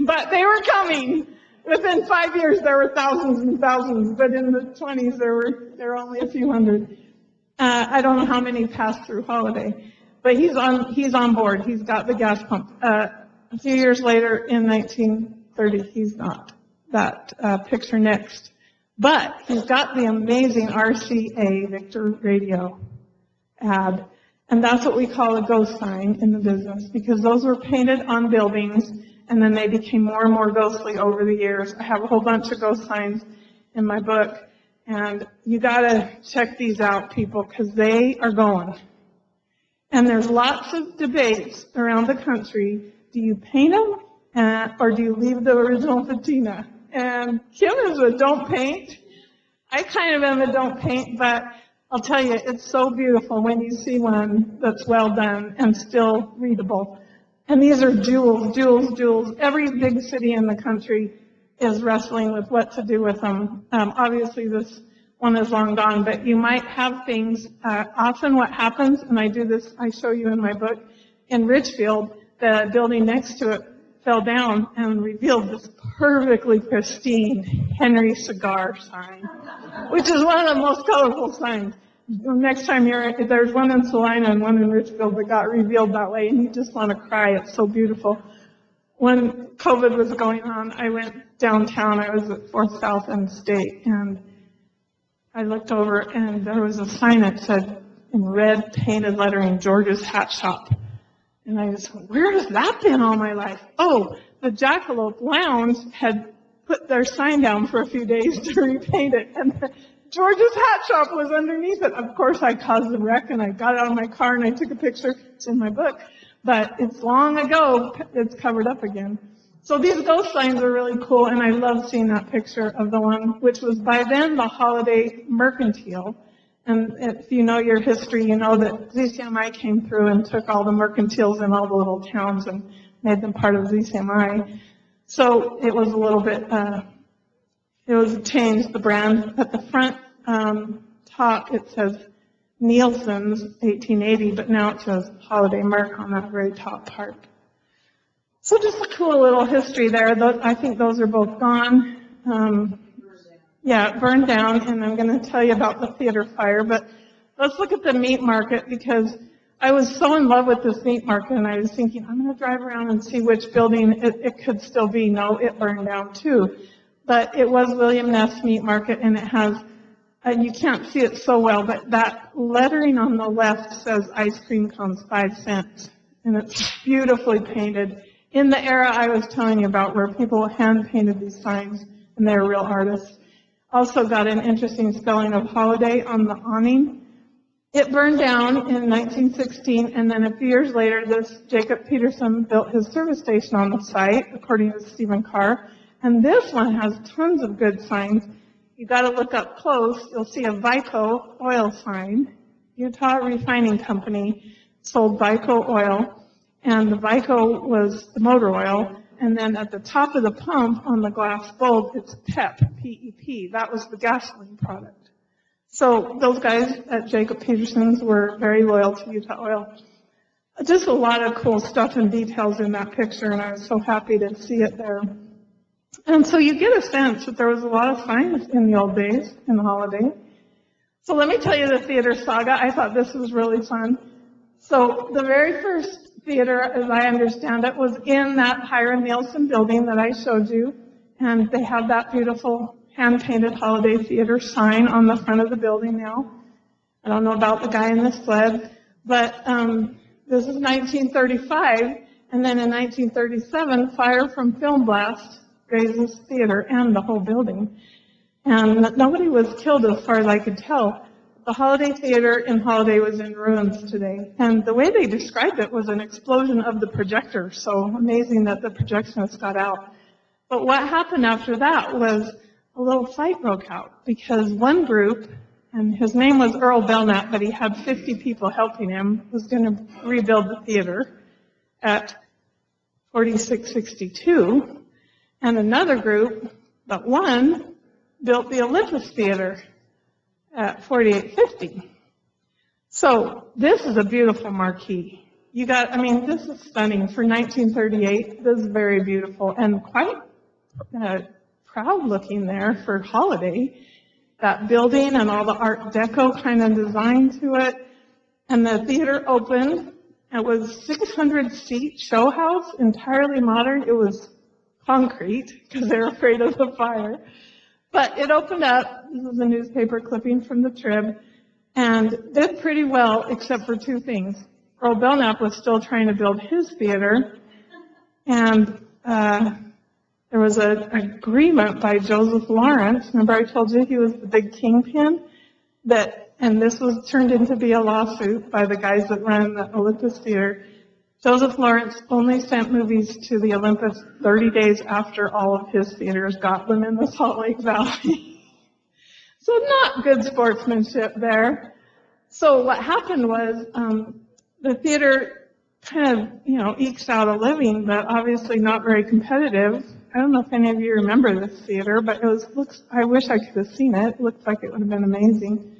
But they were coming. Within 5 years, there were thousands and thousands, but in the 20s, there were only a few hundred. I don't know how many passed through Holladay, but he's on board. He's got the gas pump. A few years later, in 1930, he's not. That picture next. But he's got the amazing RCA Victor radio ad. And that's what we call a ghost sign in the business, because those were painted on buildings, and then they became more and more ghostly over the years. I have a whole bunch of ghost signs in my book, and you gotta check these out, people, because they are going. And there's lots of debates around the country. Do you paint them, or do you leave the original patina? And Kim is a don't paint. I kind of am a don't paint, but I'll tell you, it's so beautiful when you see one that's well done and still readable. And these are jewels, jewels, jewels. Every big city in the country is wrestling with what to do with them. Obviously, this one is long gone, but you might have things. Often what happens, and I do this, I show you in my book, in Richfield, the building next to it fell down and revealed this perfectly pristine Henry cigar sign, which is one of the most colorful signs. Next time there's one in Salina and one in Richfield that got revealed that way, and you just want to cry. It's so beautiful. When COVID was going on, I went downtown. I was at 4th South and State, and I looked over, and there was a sign that said in red painted lettering, George's Hat Shop. And I just went, where has that been all my life? Oh, the Jackalope Lounge had put their sign down for a few days to repaint it, and George's Hat Shop was underneath it. Of course, I caused a wreck, and I got out of my car, and I took a picture. It's in my book. But it's long ago. It's covered up again. So these ghost signs are really cool, and I love seeing that picture of the one, which was by then the Holladay Mercantile. And if you know your history, you know that ZCMI came through and took all the mercantiles in all the little towns and made them part of ZCMI. So it was a little bit, it was changed, the brand. At the front top, it says Nielsen's 1880, but now it says Holladay Mark on that very top part. So just a cool little history there. I think those are both gone. Yeah, it burned down, and I'm going to tell you about the theater fire. But let's look at the meat market, because I was so in love with this meat market, and I was thinking, I'm going to drive around and see which building it could still be. No, it burned down too. But it was William Ness Meat Market, and it has, you can't see it so well, but that lettering on the left says ice cream cones 5 cents. And it's beautifully painted in the era I was telling you about, where people hand painted these signs, and they're real artists. Also got an interesting spelling of Holladay on the awning. It burned down in 1916, and then a few years later, this Jacob Peterson built his service station on the site, according to Stephen Carr. And this one has tons of good signs. You got to look up close. You'll see a Vico oil sign. Utah Refining Company sold Vico oil, and the Vico was the motor oil. And then at the top of the pump on the glass bulb, it's PEP, P-E-P. That was the gasoline product. So those guys at Jacob Peterson's were very loyal to Utah Oil. Just a lot of cool stuff and details in that picture, and I was so happy to see it there. And so you get a sense that there was a lot of signs in the old days, in the Holladay. So let me tell you the theater saga. I thought this was really fun. So the very first theater, as I understand it, was in that Hiram Nielsen building that I showed you. And they have that beautiful hand-painted Holladay Theater sign on the front of the building now. I don't know about the guy in the sled, but this is 1935. And then in 1937, fire from film blast grazed theater and the whole building. And nobody was killed as far as I could tell. The Holladay Theater in Holladay was in ruins today. And the way they described it was an explosion of the projector. So amazing that the projectionist got out. But what happened after that was a little fight broke out, because one group, and his name was Earl Belknap, but he had 50 people helping him, was going to rebuild the theater at 4662. And another group, but one, built the Olympus Theater at 4850. So this is a beautiful marquee. You got, I mean, this is stunning for 1938. This is very beautiful and quite proud looking there for Holladay. That building and all the Art Deco kind of design to it. And the theater opened. It was 600 seat show house, entirely modern. It was concrete because they were afraid of the fire. But it opened up. This is a newspaper clipping from the Trib, and did pretty well except for two things. Earl Belknap was still trying to build his theater, and there was an agreement by Joseph Lawrence. Remember I told you he was the big kingpin? And this was turned into be a lawsuit by the guys that ran the Olympus Theater. Joseph Lawrence only sent movies to the Olympus 30 days after all of his theaters got them in the Salt Lake Valley. So not good sportsmanship there. So what happened was the theater kind of, ekes out a living, but obviously not very competitive. I don't know if any of you remember this theater, but I wish I could have seen it. It looks like it would have been amazing.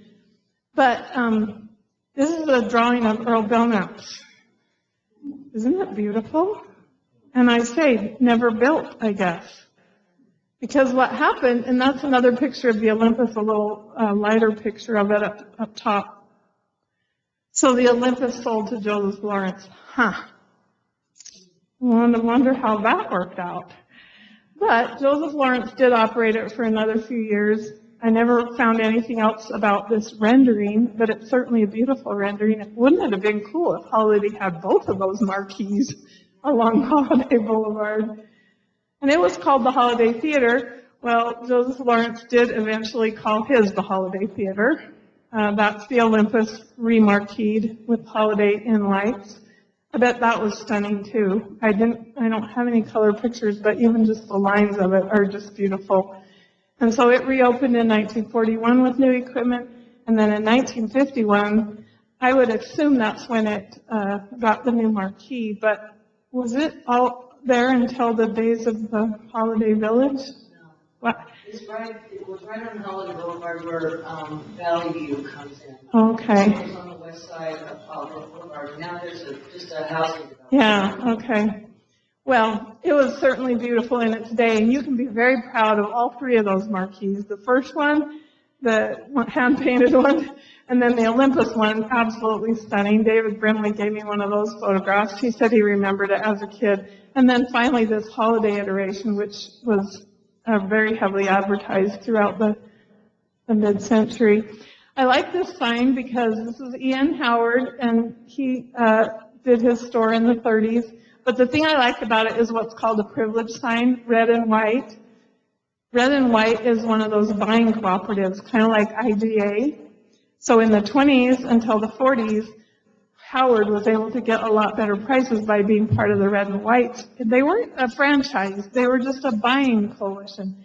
But this is a drawing of Earl Belknap's. Isn't it beautiful? And I say, never built, I guess. Because what happened, and that's another picture of the Olympus, a little lighter picture of it up top. So the Olympus sold to Joseph Lawrence. I wonder how that worked out. But Joseph Lawrence did operate it for another few years. I never found anything else about this rendering, but it's certainly a beautiful rendering. Wouldn't it have been cool if Holladay had both of those marquees along Holladay Boulevard? And it was called the Holladay Theater. Well, Joseph Lawrence did eventually call his the Holladay Theater. That's the Olympus remarqueed with Holladay in lights. I bet that was stunning too. I don't have any color pictures, but even just the lines of it are just beautiful. And so it reopened in 1941 with new equipment, And then in 1951, I would assume that's when it got the new marquee, but was it all there until the days of the Holladay Village? No. What? It was right on Holladay Boulevard where Valley View comes in. Okay. It was on the west side of Holladay Boulevard. Now there's just a housing development. Yeah, okay. Well, it was certainly beautiful in its day, and you can be very proud of all three of those marquees. The first one, the hand-painted one, and then the Olympus one, absolutely stunning. David Brimley gave me one of those photographs. He said he remembered it as a kid. And then finally this Holladay iteration, which was very heavily advertised throughout the mid-century. I like this sign because this is Ian Howard, and he did his store in the 30s. But the thing I like about it is what's called a privilege sign, red and white. Red and white is one of those buying cooperatives, kind of like IGA. So in the 20s until the 40s, Howard was able to get a lot better prices by being part of the red and white. They weren't a franchise. They were just a buying coalition.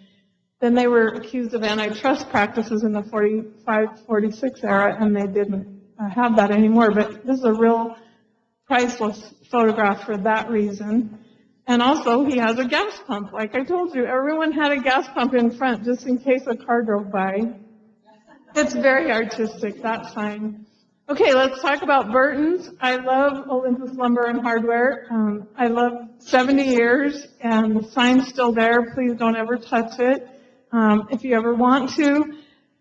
Then they were accused of antitrust practices in the 45, 46 era, and they didn't have that anymore. But this is a real priceless photograph for that reason. And also, he has a gas pump. Like I told you, everyone had a gas pump in front just in case a car drove by. It's very artistic, that sign. Okay, let's talk about Burton's. I love Olympus Lumber and Hardware. I love 70 years, and the sign's still there. Please don't ever touch it. If you ever want to,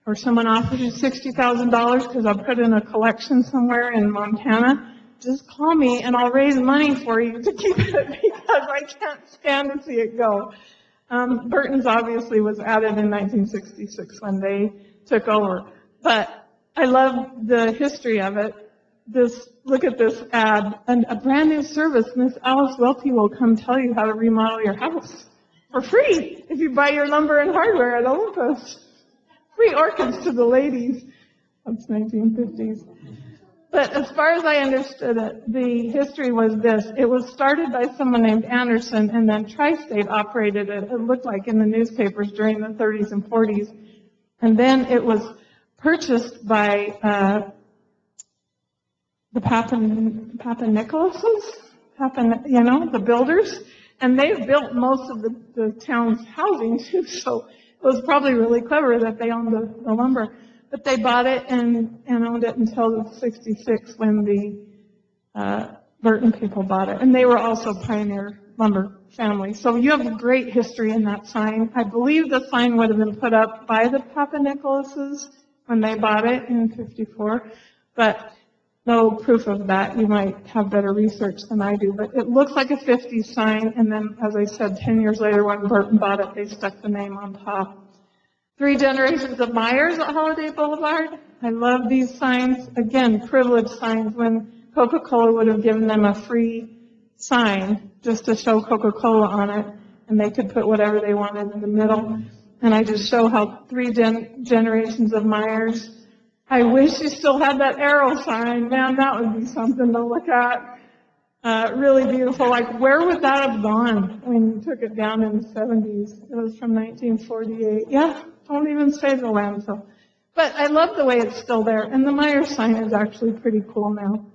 or someone offers you $60,000 because I'll put in a collection somewhere in Montana, just call me and I'll raise money for you to keep it because I can't stand to see it go. Burton's obviously was added in 1966 when they took over. But I love the history of it. Look at this ad, and a brand new service. Miss Alice Welty will come tell you how to remodel your house for free if you buy your lumber and hardware at Olympus. Free orchids to the ladies. That's 1950s. But as far as I understood it, the history was this. It was started by someone named Anderson, and then Tri-State operated it, it looked like, in the newspapers during the 30s and 40s. And then it was purchased by the Papa Nicholauses, the builders. And they've built most of the town's housing, too, so it was probably really clever that they owned the lumber. But they bought it and owned it until 66 when the Burton people bought it. And they were also pioneer lumber family. So you have a great history in that sign. I believe the sign would have been put up by the Papa Nicholauses when they bought it in 54. But no proof of that. You might have better research than I do. But it looks like a 50s sign. And then, as I said, 10 years later when Burton bought it, they stuck the name on top. 3 generations of Myers at Holladay Boulevard. I love these signs. Again, privilege signs when Coca-Cola would have given them a free sign just to show Coca-Cola on it, and they could put whatever they wanted in the middle. And I just show how 3 generations of Myers. I wish you still had that arrow sign. Man, that would be something to look at. Really beautiful. Like, where would that have gone when you took it down in the 70s? It was from 1948. Yeah. Don't even say the landfill. But I love the way it's still there. And the Myers sign is actually pretty cool now.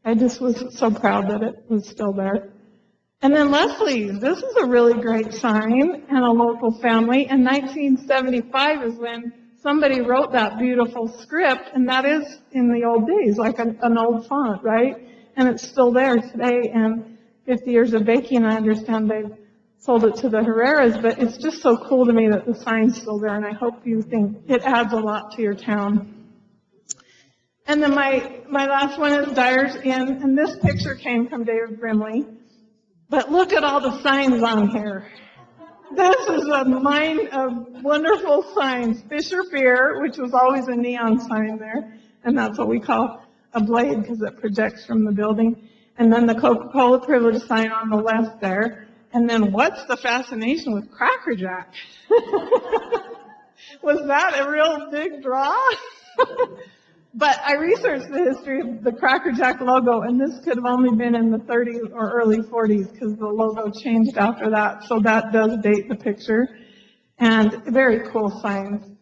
I just was so proud that it was still there. And then Leslie's. This is a really great sign and a local family. And 1975 is when somebody wrote that beautiful script. And that is in the old days, like an old font, right? And it's still there today. And 50 years of baking, I understand they've sold it to the Herreras, but it's just so cool to me that the sign's still there, and I hope you think it adds a lot to your town. And then my last one is Dyer's Inn, and this picture came from David Brimley. But look at all the signs on here. This is a mine of wonderful signs. Fisher Beer, which was always a neon sign there, and that's what we call a blade because it projects from the building. And then the Coca-Cola privilege sign on the left there. And then what's the fascination with Cracker Jack? Was that a real big draw? But I researched the history of the Cracker Jack logo, and this could have only been in the 30s or early 40s because the logo changed after that. So that does date the picture. And very cool signs.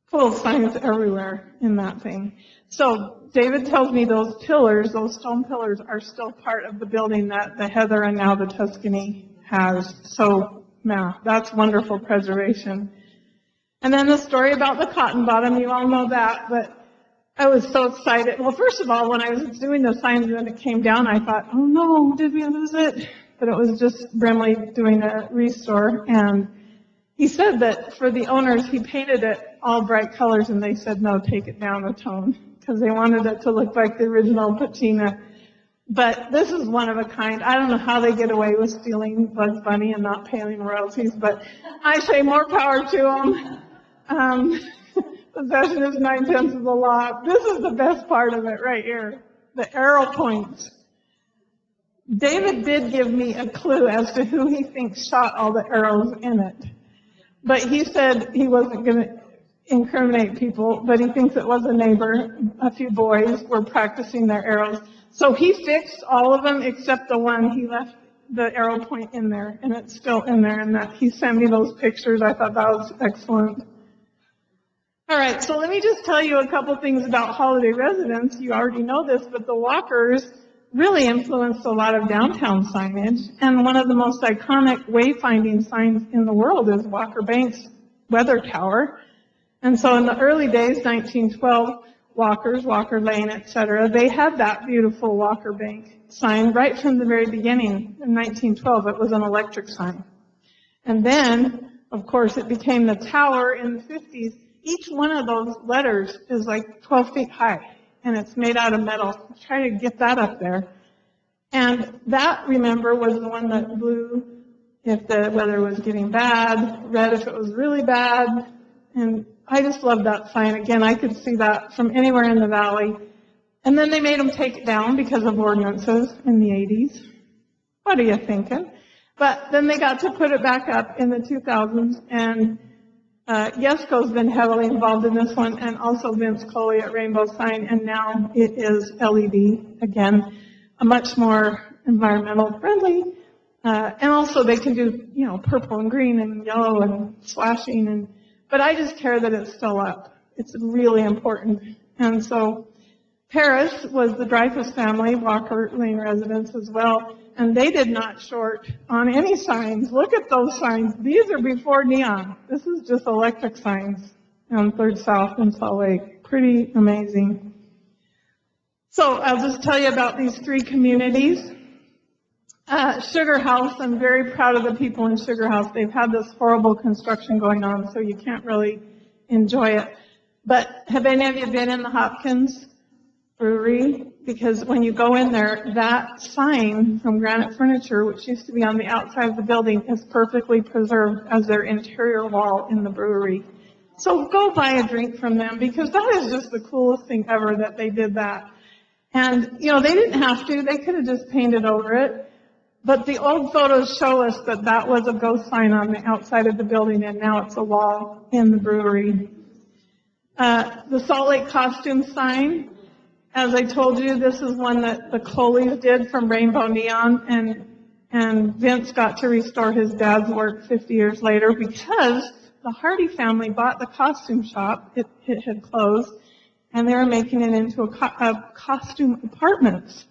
full of signs everywhere in that thing. So David tells me those pillars, those stone pillars, are still part of the building that the Heather and now the Tuscany has. So, yeah, that's wonderful preservation. And then the story about the cotton bottom, you all know that, but I was so excited. Well, first of all, when I was doing the signs and it came down, I thought, oh no, did we lose it? But it was just Brimley doing a restore, and he said that for the owners, he painted it all bright colors, and they said, no, take it down a tone, because they wanted it to look like the original patina. But this is one of a kind. I don't know how they get away with stealing Bugs Bunny and not paying royalties, but I say more power to them. Possession is 9/10 of the law. This is the best part of it right here, the arrow points. David did give me a clue as to who he thinks shot all the arrows in it. But he said he wasn't going to incriminate people, but he thinks it was a neighbor. A few boys were practicing their arrows. So he fixed all of them except the one. He left the arrow point in there, and it's still in there. And that he sent me those pictures. I thought that was excellent. All right, so let me just tell you a couple things about Holladay residents. You already know this, but the Walkers really influenced a lot of downtown signage. And one of the most iconic wayfinding signs in the world is Walker Bank's weather tower. And so in the early days, 1912, Walkers, Walker Lane, etc., they had that beautiful Walker Bank sign right from the very beginning. In 1912, it was an electric sign. And then, of course, it became the tower in the 50s. Each one of those letters is like 12 feet high, and it's made out of metal. Try to get that up there. And that, remember, was the one that blue if the weather was getting bad, red if it was really bad. And I just love that sign. Again, I could see that from anywhere in the valley. And then they made them take it down because of ordinances in the 80s. What are you thinking? But then they got to put it back up in the 2000s, and Yesco's been heavily involved in this one, and also Vince Coley at Rainbow Sign, and now it is LED, again, a much more environmental friendly, and also they can do, purple and green and yellow and slashing, but I just care that it's still up. It's really important. And so Paris was the Dreyfus family, Walker Lane residents as well, and they did not short on any signs. Look at those signs. These are before neon. This is just electric signs on 3rd South in Salt Lake. Pretty amazing. So I'll just tell you about these 3 communities. Sugar House, I'm very proud of the people in Sugar House. They've had this horrible construction going on, so you can't really enjoy it. But have any of you been in the Hopkins Brewery? Because when you go in there, that sign from Granite Furniture, which used to be on the outside of the building, is perfectly preserved as their interior wall in the brewery. So go buy a drink from them, because that is just the coolest thing ever that they did that. And, they didn't have to. They could have just painted over it. But the old photos show us that that was a ghost sign on the outside of the building, and now it's a wall in the brewery. The Salt Lake costume sign, as I told you, this is one that the Coleys did from Rainbow Neon, and Vince got to restore his dad's work 50 years later because the Hardy family bought the costume shop. It had closed, and they were making it into a costume apartments.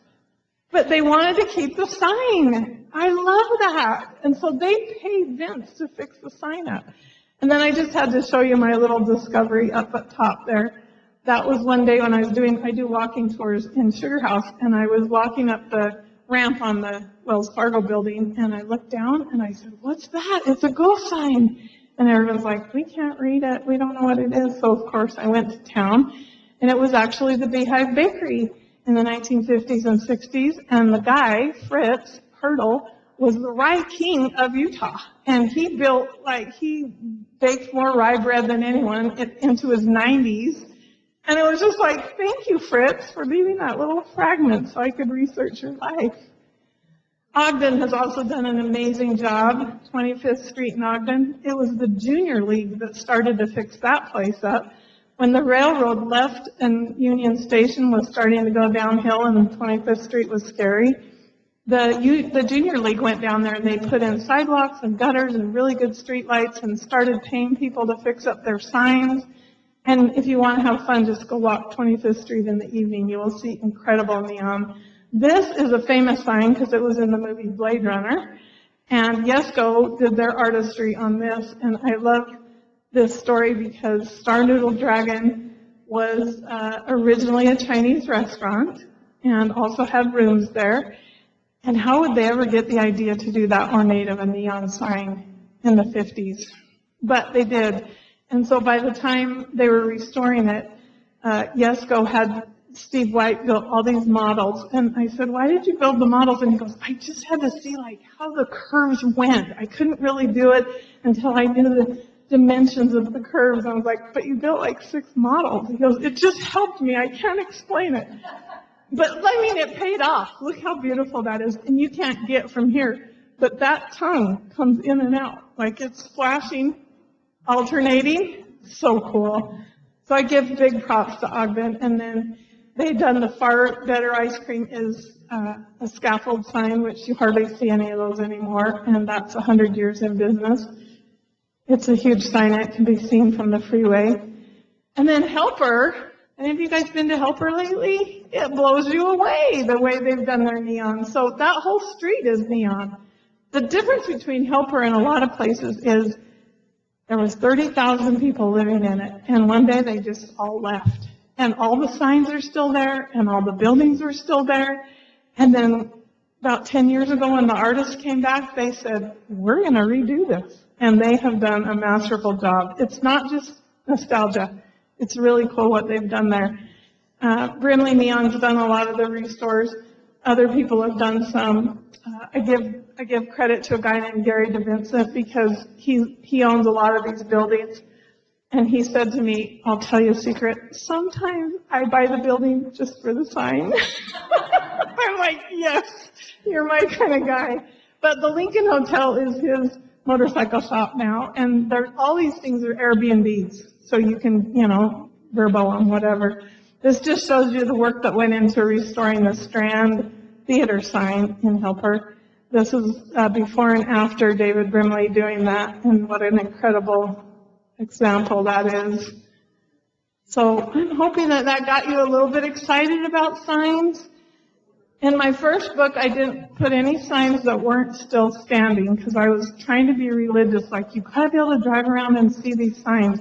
But they wanted to keep the sign. I love that. And so they paid Vince to fix the sign up. And then I just had to show you my little discovery up at top there. That was one day when I do walking tours in Sugar House, and I was walking up the ramp on the Wells Fargo building, and I looked down and I said, "What's that?" "It's a ghost sign." And everyone's like, "We can't read it. We don't know what it is." So of course I went to town, and it was actually the Beehive Bakery in the 1950s and 60s, and the guy, Fritz Hurdle, was the rye king of Utah. And he baked more rye bread than anyone into his 90s. And it was just like, thank you, Fritz, for leaving that little fragment so I could research your life. Ogden has also done an amazing job, 25th Street in Ogden. It was the Junior League that started to fix that place up. When the railroad left and Union Station was starting to go downhill and 25th Street was scary, the Junior League went down there and they put in sidewalks and gutters and really good street lights and started paying people to fix up their signs. And if you want to have fun, just go walk 25th Street in the evening. You will see incredible neon. This is a famous sign because it was in the movie Blade Runner. And Yesco did their artistry on this. And I love this story because Star Noodle Dragon was originally a Chinese restaurant and also had rooms there. And how would they ever get the idea to do that ornate of a neon sign in the 50s? But they did. And so by the time they were restoring it, Yesco had Steve White built all these models. And I said, why did you build the models? And he goes, I just had to see like how the curves went. I couldn't really do it until I knew the dimensions of the curves. I was like, but you built like 6 models. He goes, it just helped me. I can't explain it. But I mean, it paid off. Look how beautiful that is. And you can't get from here. But that tongue comes in and out. Like it's flashing, alternating. So cool. So I give big props to Ogden. And then they've done the Far Better Ice Cream is a scaffold sign, which you hardly see any of those anymore. And that's 100 years in business. It's a huge sign. It can be seen from the freeway. And then Helper. Any of you guys been to Helper lately? It blows you away the way they've done their neon. So that whole street is neon. The difference between Helper and a lot of places is there was 30,000 people living in it. And one day they just all left. And all the signs are still there and all the buildings are still there. And then about 10 years ago when the artists came back, they said, we're going to redo this. And they have done a masterful job. It's not just nostalgia. It's really cool what they've done there. Brimley Neon's done a lot of the restores. Other people have done some. I give credit to a guy named Gary DeVincent because he owns a lot of these buildings. And he said to me, I'll tell you a secret. Sometimes I buy the building just for the sign. I'm like, yes, you're my kind of guy. But the Lincoln Hotel is his motorcycle shop now. And all these things are Airbnbs. So you can, verbo on whatever. This just shows you the work that went into restoring the Strand Theater sign in Helper. This is before and after David Brimley doing that, and what an incredible example that is. So I'm hoping that got you a little bit excited about signs. In my first book, I didn't put any signs that weren't still standing because I was trying to be religious, like you gotta be able to drive around and see these signs.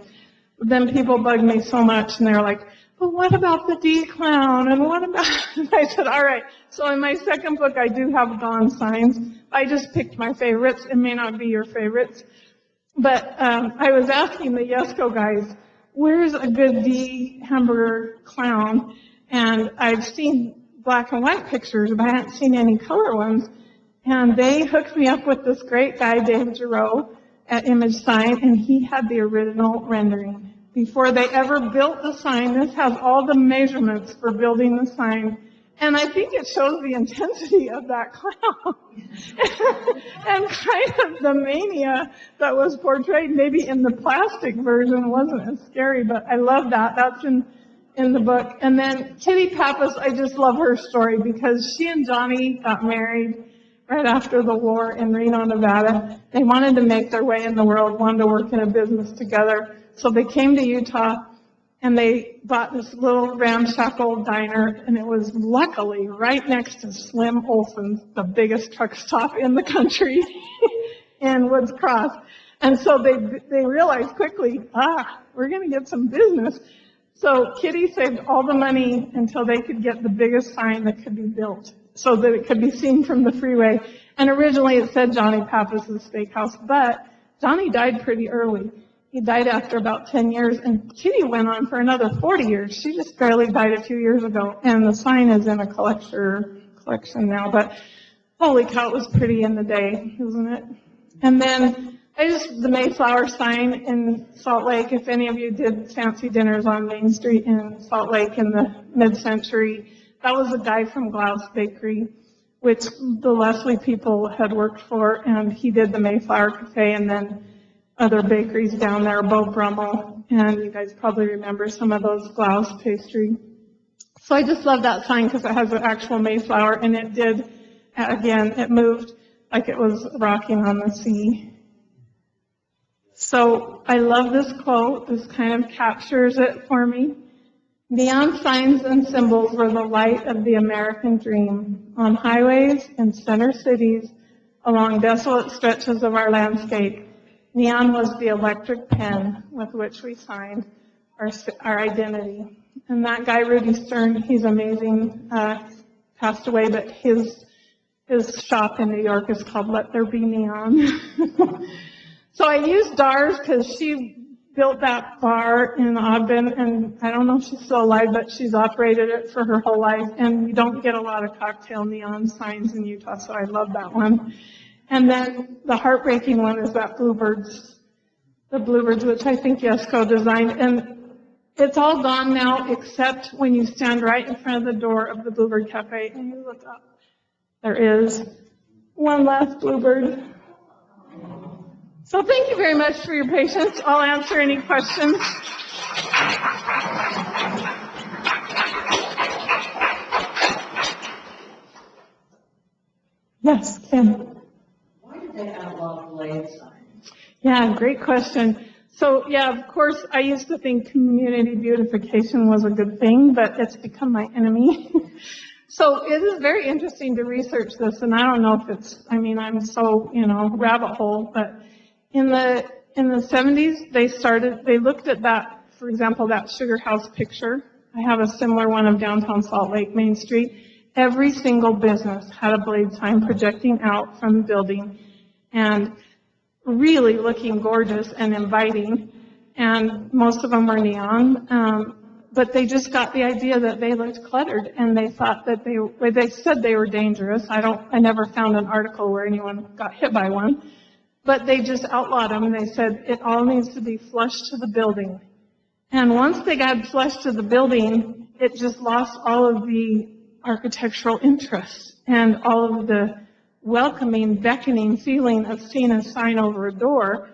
Then people bugged me so much, and they're like, but what about the D-Clown? And what about... And I said, all right. So in my second book, I do have gone signs. I just picked my favorites. It may not be your favorites. But I was asking the Yesco guys, where's a good D hamburger clown? And I've seen black and white pictures, but I haven't seen any color ones. And they hooked me up with this great guy, Dave Giroux, at Image Sign, and he had the original rendering. Before they ever built the sign, this has all the measurements for building the sign. And I think it shows the intensity of that clown. And kind of the mania that was portrayed. Maybe in the plastic version wasn't as scary, but I love that. That's in the book. And then Kitty Pappas, I just love her story because she and Johnny got married right after the war in Reno, Nevada. They wanted to make their way in the world, wanted to work in a business together. So they came to Utah and they bought this little ramshackle diner, and it was luckily right next to Slim Olson's, the biggest truck stop in the country in Woods Cross. And so they realized quickly, we're going to get some business. So Kitty saved all the money until they could get the biggest sign that could be built so that it could be seen from the freeway. And originally it said Johnny Pappas's Steakhouse, but Johnny died pretty early. He died after about 10 years, and Kitty went on for another 40 years. She just barely died a few years ago, and the sign is in a collection now. But holy cow, it was pretty in the day, isn't it? And then the Mayflower sign in Salt Lake. If any of you did fancy dinners on Main Street in Salt Lake in the mid-century, that was a guy from Glaus Bakery, which the Leslie people had worked for, and he did the Mayflower Cafe, and then other bakeries down there, Beau Brummel, and you guys probably remember some of those Glaus pastry. So I just love that sign because it has an actual Mayflower, and it did, again, it moved like it was rocking on the sea. So I love this quote. This kind of captures it for me. Neon signs and symbols were the light of the American dream. On highways, in center cities, along desolate stretches of our landscape, neon was the electric pen with which we signed our identity. And that guy, Rudy Stern, he's amazing, passed away, but his shop in New York is called Let There Be Neon. So I used Dars because she built that bar in Ogden, and I don't know if she's still alive, but she's operated it for her whole life, and you don't get a lot of cocktail neon signs in Utah, so I love that one. And then the heartbreaking one is that the Bluebirds, which I think Yesco designed, and it's all gone now except when you stand right in front of the door of the Bluebird Cafe and you look up. There is one last Bluebird. So thank you very much for your patience. I'll answer any questions. Yes, Kim. Why did they outlaw blade signs? Yeah, great question. So yeah, of course, I used to think community beautification was a good thing, but it's become my enemy. So it is very interesting to research this, and I don't know if I'm so, rabbit hole, but in the 70s, they looked at that, for example, that sugar house picture. I have a similar one of downtown Salt Lake, Main Street. Every single business had a blade sign projecting out from the building and really looking gorgeous and inviting. And most of them were neon. But they just got the idea that they looked cluttered, and they thought that they said they were dangerous. I never found an article where anyone got hit by one. But they just outlawed them, and they said it all needs to be flush to the building. And once they got flush to the building, it just lost all of the architectural interest and all of the welcoming, beckoning feeling of seeing a sign over a door.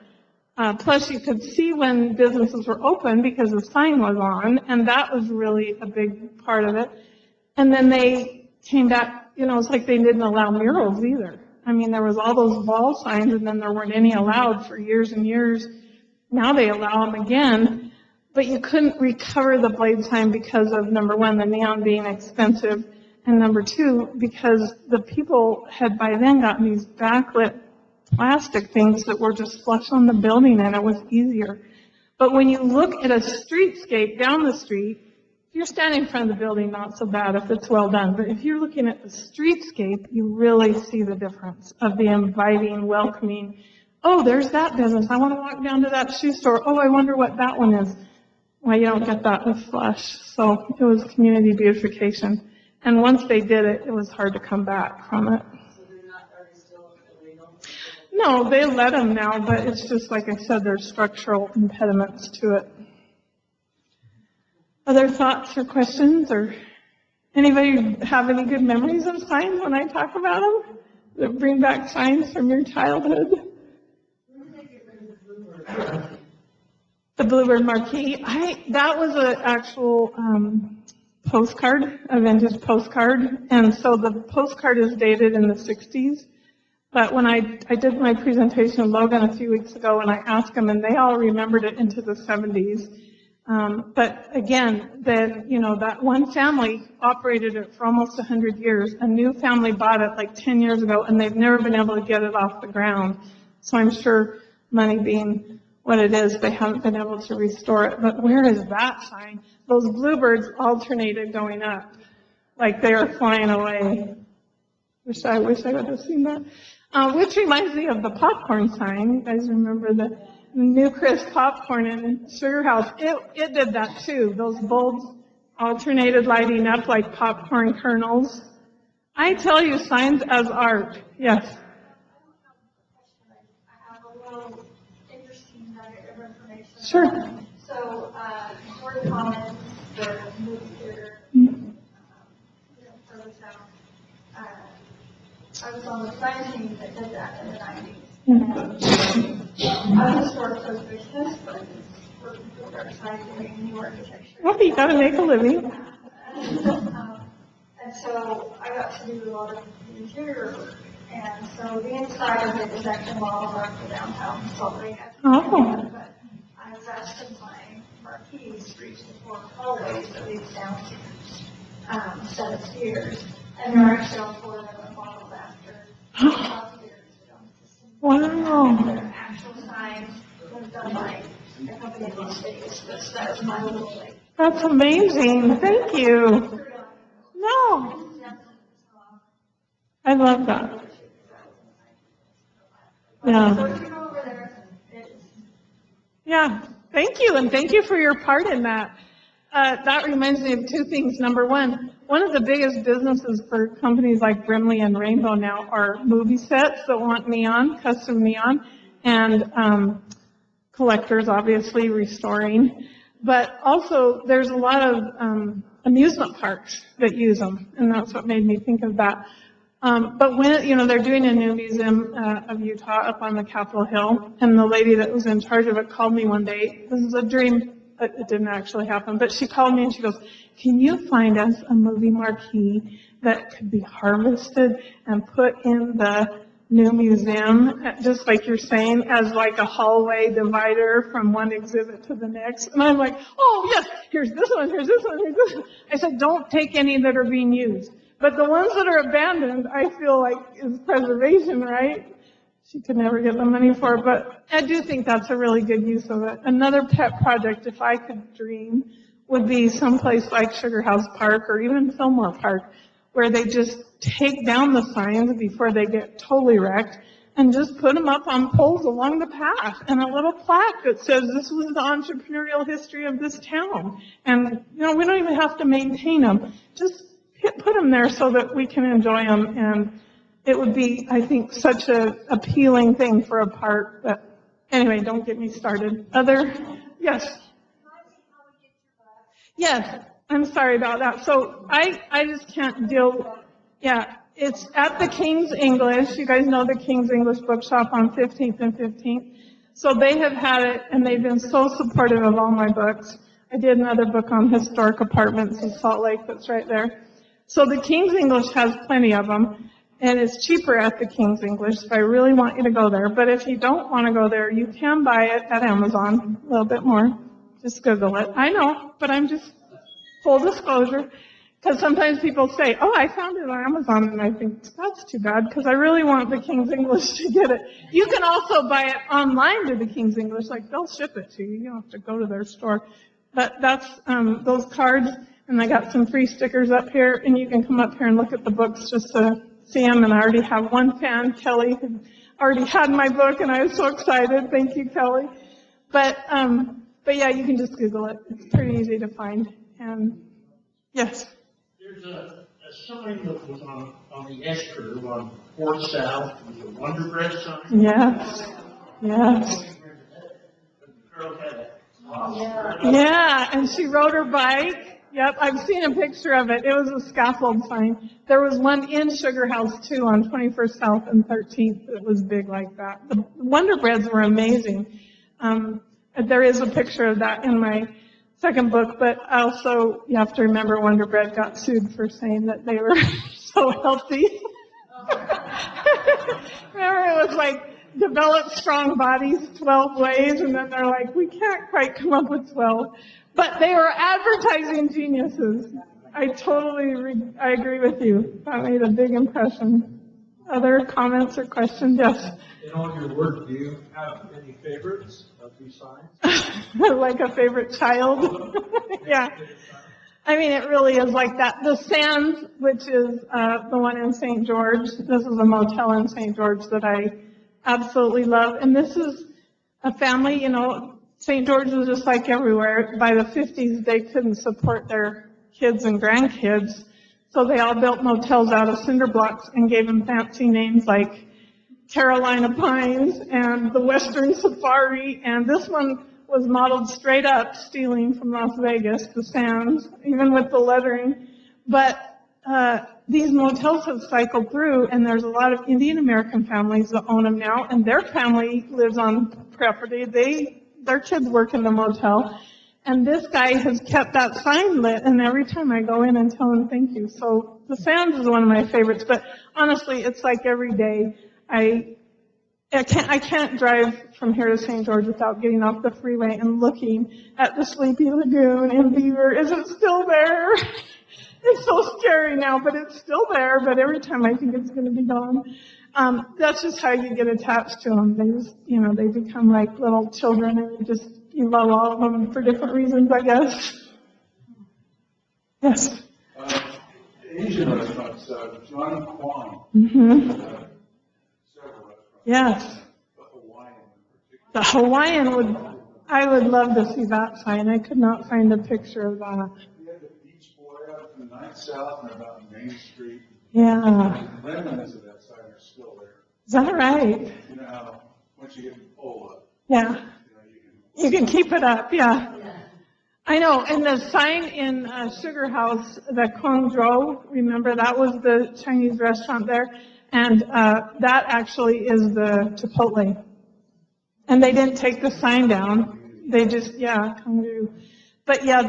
Plus, you could see when businesses were open because the sign was on, and that was really a big part of it. And then they came back, it's like they didn't allow murals either. I mean, there was all those wall signs, and then there weren't any allowed for years and years. Now they allow them again, but you couldn't recover the blade sign because of, number one, the neon being expensive, and number two, because the people had by then gotten these backlit plastic things that were just flush on the building, and it was easier. But when you look at a streetscape down the street, if you're standing in front of the building, not so bad if it's well done. But if you're looking at the streetscape, you really see the difference of the inviting, welcoming. Oh, there's that business. I want to walk down to that shoe store. Oh, I wonder what that one is. Well, you don't get that with flush. So it was community beautification. And once they did it, it was hard to come back from it. No, they let them now, but it's just like I said, there's structural impediments to it. Other thoughts or questions, or anybody have any good memories of signs when I talk about them that bring back signs from your childhood? The Bluebird marquee. That was an actual postcard, a vintage postcard, and so the postcard is dated in the 60s. But when I did my presentation in Logan a few weeks ago, and I asked them, and they all remembered it into the 70s. But again, then, that one family operated it for almost 100 years. A new family bought it like 10 years ago, and they've never been able to get it off the ground. So I'm sure, money being what it is, they haven't been able to restore it. But where is that sign? Those bluebirds alternated going up, like they are flying away. I wish I would have seen that. Which reminds me of the popcorn sign. You guys remember the New Crisp popcorn in Sugar House? It did that too. Those bulbs alternated lighting up like popcorn kernels. I tell you, signs as art. Yes. I have a little interesting nugget of information. Sure. So, Florida Commons, the movie theater, further south. I was on the sign team that did that in the 90s. I'm a historic preservationist, but I was working for the side doing new architecture. Well, you got to make a living. And so I got to do a lot of the interior work. And so the inside of it is actually modeled after downtown Salt Lake. Oh. But custom-line marquees for each of the 4 hallways that we've found set of spheres. And there are actually all 4 of them modeled after spheres. Wow. They're actual signs that are done by a company in Las Vegas. That was my little like. That's amazing. Thank you. No. I love that. Yeah. So if you go over there, it's Yeah. Thank you. And thank you for your part in that. That reminds me of 2 things. Number one of the biggest businesses for companies like Brimley and Rainbow now are movie sets that want neon, custom neon, and collectors, obviously, restoring. But also, there's a lot of amusement parks that use them, and that's what made me think of that. But when, they're doing a new museum of Utah up on the Capitol Hill, and the lady that was in charge of it called me one day. This is a dream. It didn't actually happen, but she called me and she goes, "Can you find us a movie marquee that could be harvested and put in the new museum, just like you're saying, as like a hallway divider from one exhibit to the next?" And I'm like, "Oh yes, here's this one, here's this one, here's this one." I said, "Don't take any that are being used. But the ones that are abandoned, I feel like is preservation, right?" She could never get the money for it, but I do think that's a really good use of it. Another pet project, if I could dream, would be someplace like Sugar House Park or even Fillmore Park, where they just take down the signs before they get totally wrecked and just put them up on poles along the path and a little plaque that says this was the entrepreneurial history of this town. And, we don't even have to maintain them. Just put them there so that we can enjoy them, and it would be, I think, such a appealing thing for a park. But anyway, don't get me started. Yes. Yes, I'm sorry about that. So I just can't deal. Yeah, it's at the King's English. You guys know the King's English Bookshop on 15th and 15th. So they have had it, and they've been so supportive of all my books. I did another book on historic apartments in Salt Lake that's right there. So the King's English has plenty of them, and it's cheaper at the King's English, so I really want you to go there. But if you don't want to go there, you can buy it at Amazon, a little bit more. Just Google it. I know, but I'm just full disclosure, because sometimes people say, "Oh, I found it on Amazon," and I think, that's too bad, because I really want the King's English to get it. You can also buy it online to the King's English, like they'll ship it to you. You don't have to go to their store. But that's those cards. And I got some free stickers up here, and you can come up here and look at the books just to see them. And I already have one fan, Kelly, who already had my book, and I was so excited. Thank you, Kelly. But yeah, you can just Google it. It's pretty easy to find. And yes. There's a sign that was on the S curve on 4th South, the Wonder Bread sign. Yes. Yes. The girl had a Yeah, and she rode her bike. Yep, I've seen a picture of it. It was a scaffold sign. There was one in Sugar House, too, on 21st South and 13th that was big like that. The Wonder Breads were amazing. There is a picture of that in my second book, but also you have to remember Wonder Bread got sued for saying that they were so healthy. Remember, it was like, develop strong bodies 12 ways, and then they're like, we can't quite come up with 12. But they were advertising geniuses. I agree with you. That made a big impression. Other comments or questions? Yes. In all your work, do you have any favorites of these signs? Like a favorite child? Yeah. I mean, it really is like that. The Sands, which is the one in St. George. This is a motel in St. George that I absolutely love. And this is a family, St. George was just like everywhere. By the 50s, they couldn't support their kids and grandkids. So they all built motels out of cinder blocks and gave them fancy names like Carolina Pines and the Western Safari. And this one was modeled straight up, stealing from Las Vegas, the Sands, even with the lettering. But these motels have cycled through, and there's a lot of Indian American families that own them now, and their family lives on property. Their kids work in the motel, and this guy has kept that sign lit, and every time I go in and tell him thank you. So the Sands is one of my favorites, but honestly, it's like every day. I can't drive from here to St. George without getting off the freeway and looking at the Sleepy Lagoon in Beaver. Is it still there? It's so scary now, but it's still there. But every time I think it's going to be gone. That's just how you get attached to them. They just, they become like little children, and you love all of them for different reasons, I guess. Yes. Asian restaurants, John Kwan. Mm-hmm. Several restaurants. Yes. The Hawaiian in particular. The Hawaiian I would love to see that sign. I could not find a picture of that. We had the Beach Boy out in the 9th South and about Main Street. Yeah. The remnants of that sign are still there. Is that right? You know how once you get the pole up, Yeah. You can keep it up, yeah. I know, and the sign in Sugar House, the Kong Zhou, remember that was the Chinese restaurant there? And that actually is the Chipotle. And they didn't take the sign down. They just, Kong Zhou. But yeah,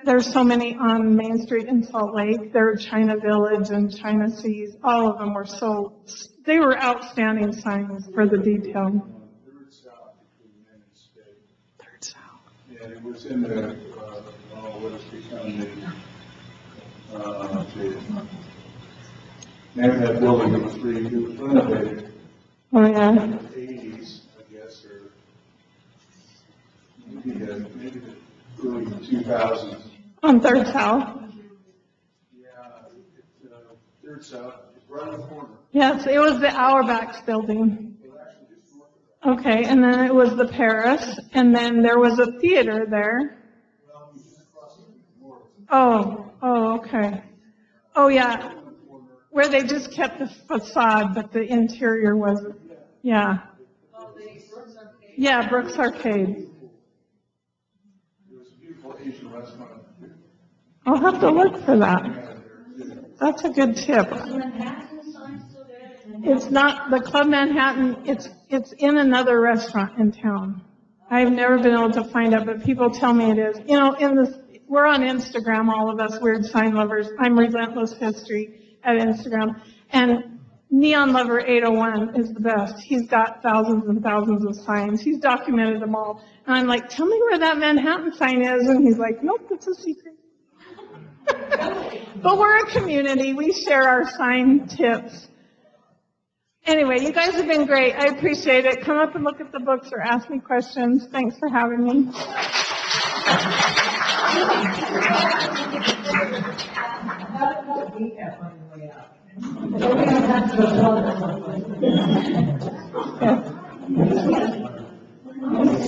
there's so many on Main Street in Salt Lake. There are China Village and China Seas. All of them were they were outstanding signs for the detail. Third South between Main and State. Third South. Yeah, it was in the, what has become the name of that building that was renovated Oh yeah. in the 80s, I guess, or maybe the early 2000s. On Third South. Yeah, Third South, it's right on the corner. Yes, it was the Auerbach's building. Well, actually, it's north of that. Okay, and then it was the Paris, and then there was a theater there. Well, we just crossed it north. Oh, okay. Oh, yeah, where they just kept the facade, but the interior wasn't. Yeah. Yeah, Brooks Arcade. There was a beautiful Asian restaurant. I'll have to look for that. That's a good tip. It's not the Club Manhattan. It's in another restaurant in town. I've never been able to find it, but people tell me it is. We're on Instagram, all of us weird sign lovers. I'm Relentless History at Instagram, and Neon Lover 801 is the best. He's got thousands and thousands of signs. He's documented them all, and I'm like, tell me where that Manhattan sign is, and he's like, nope, it's a secret. But we're a community. We share our sign tips. Anyway, you guys have been great. I appreciate it. Come up and look at the books or ask me questions. Thanks for having me. Yeah.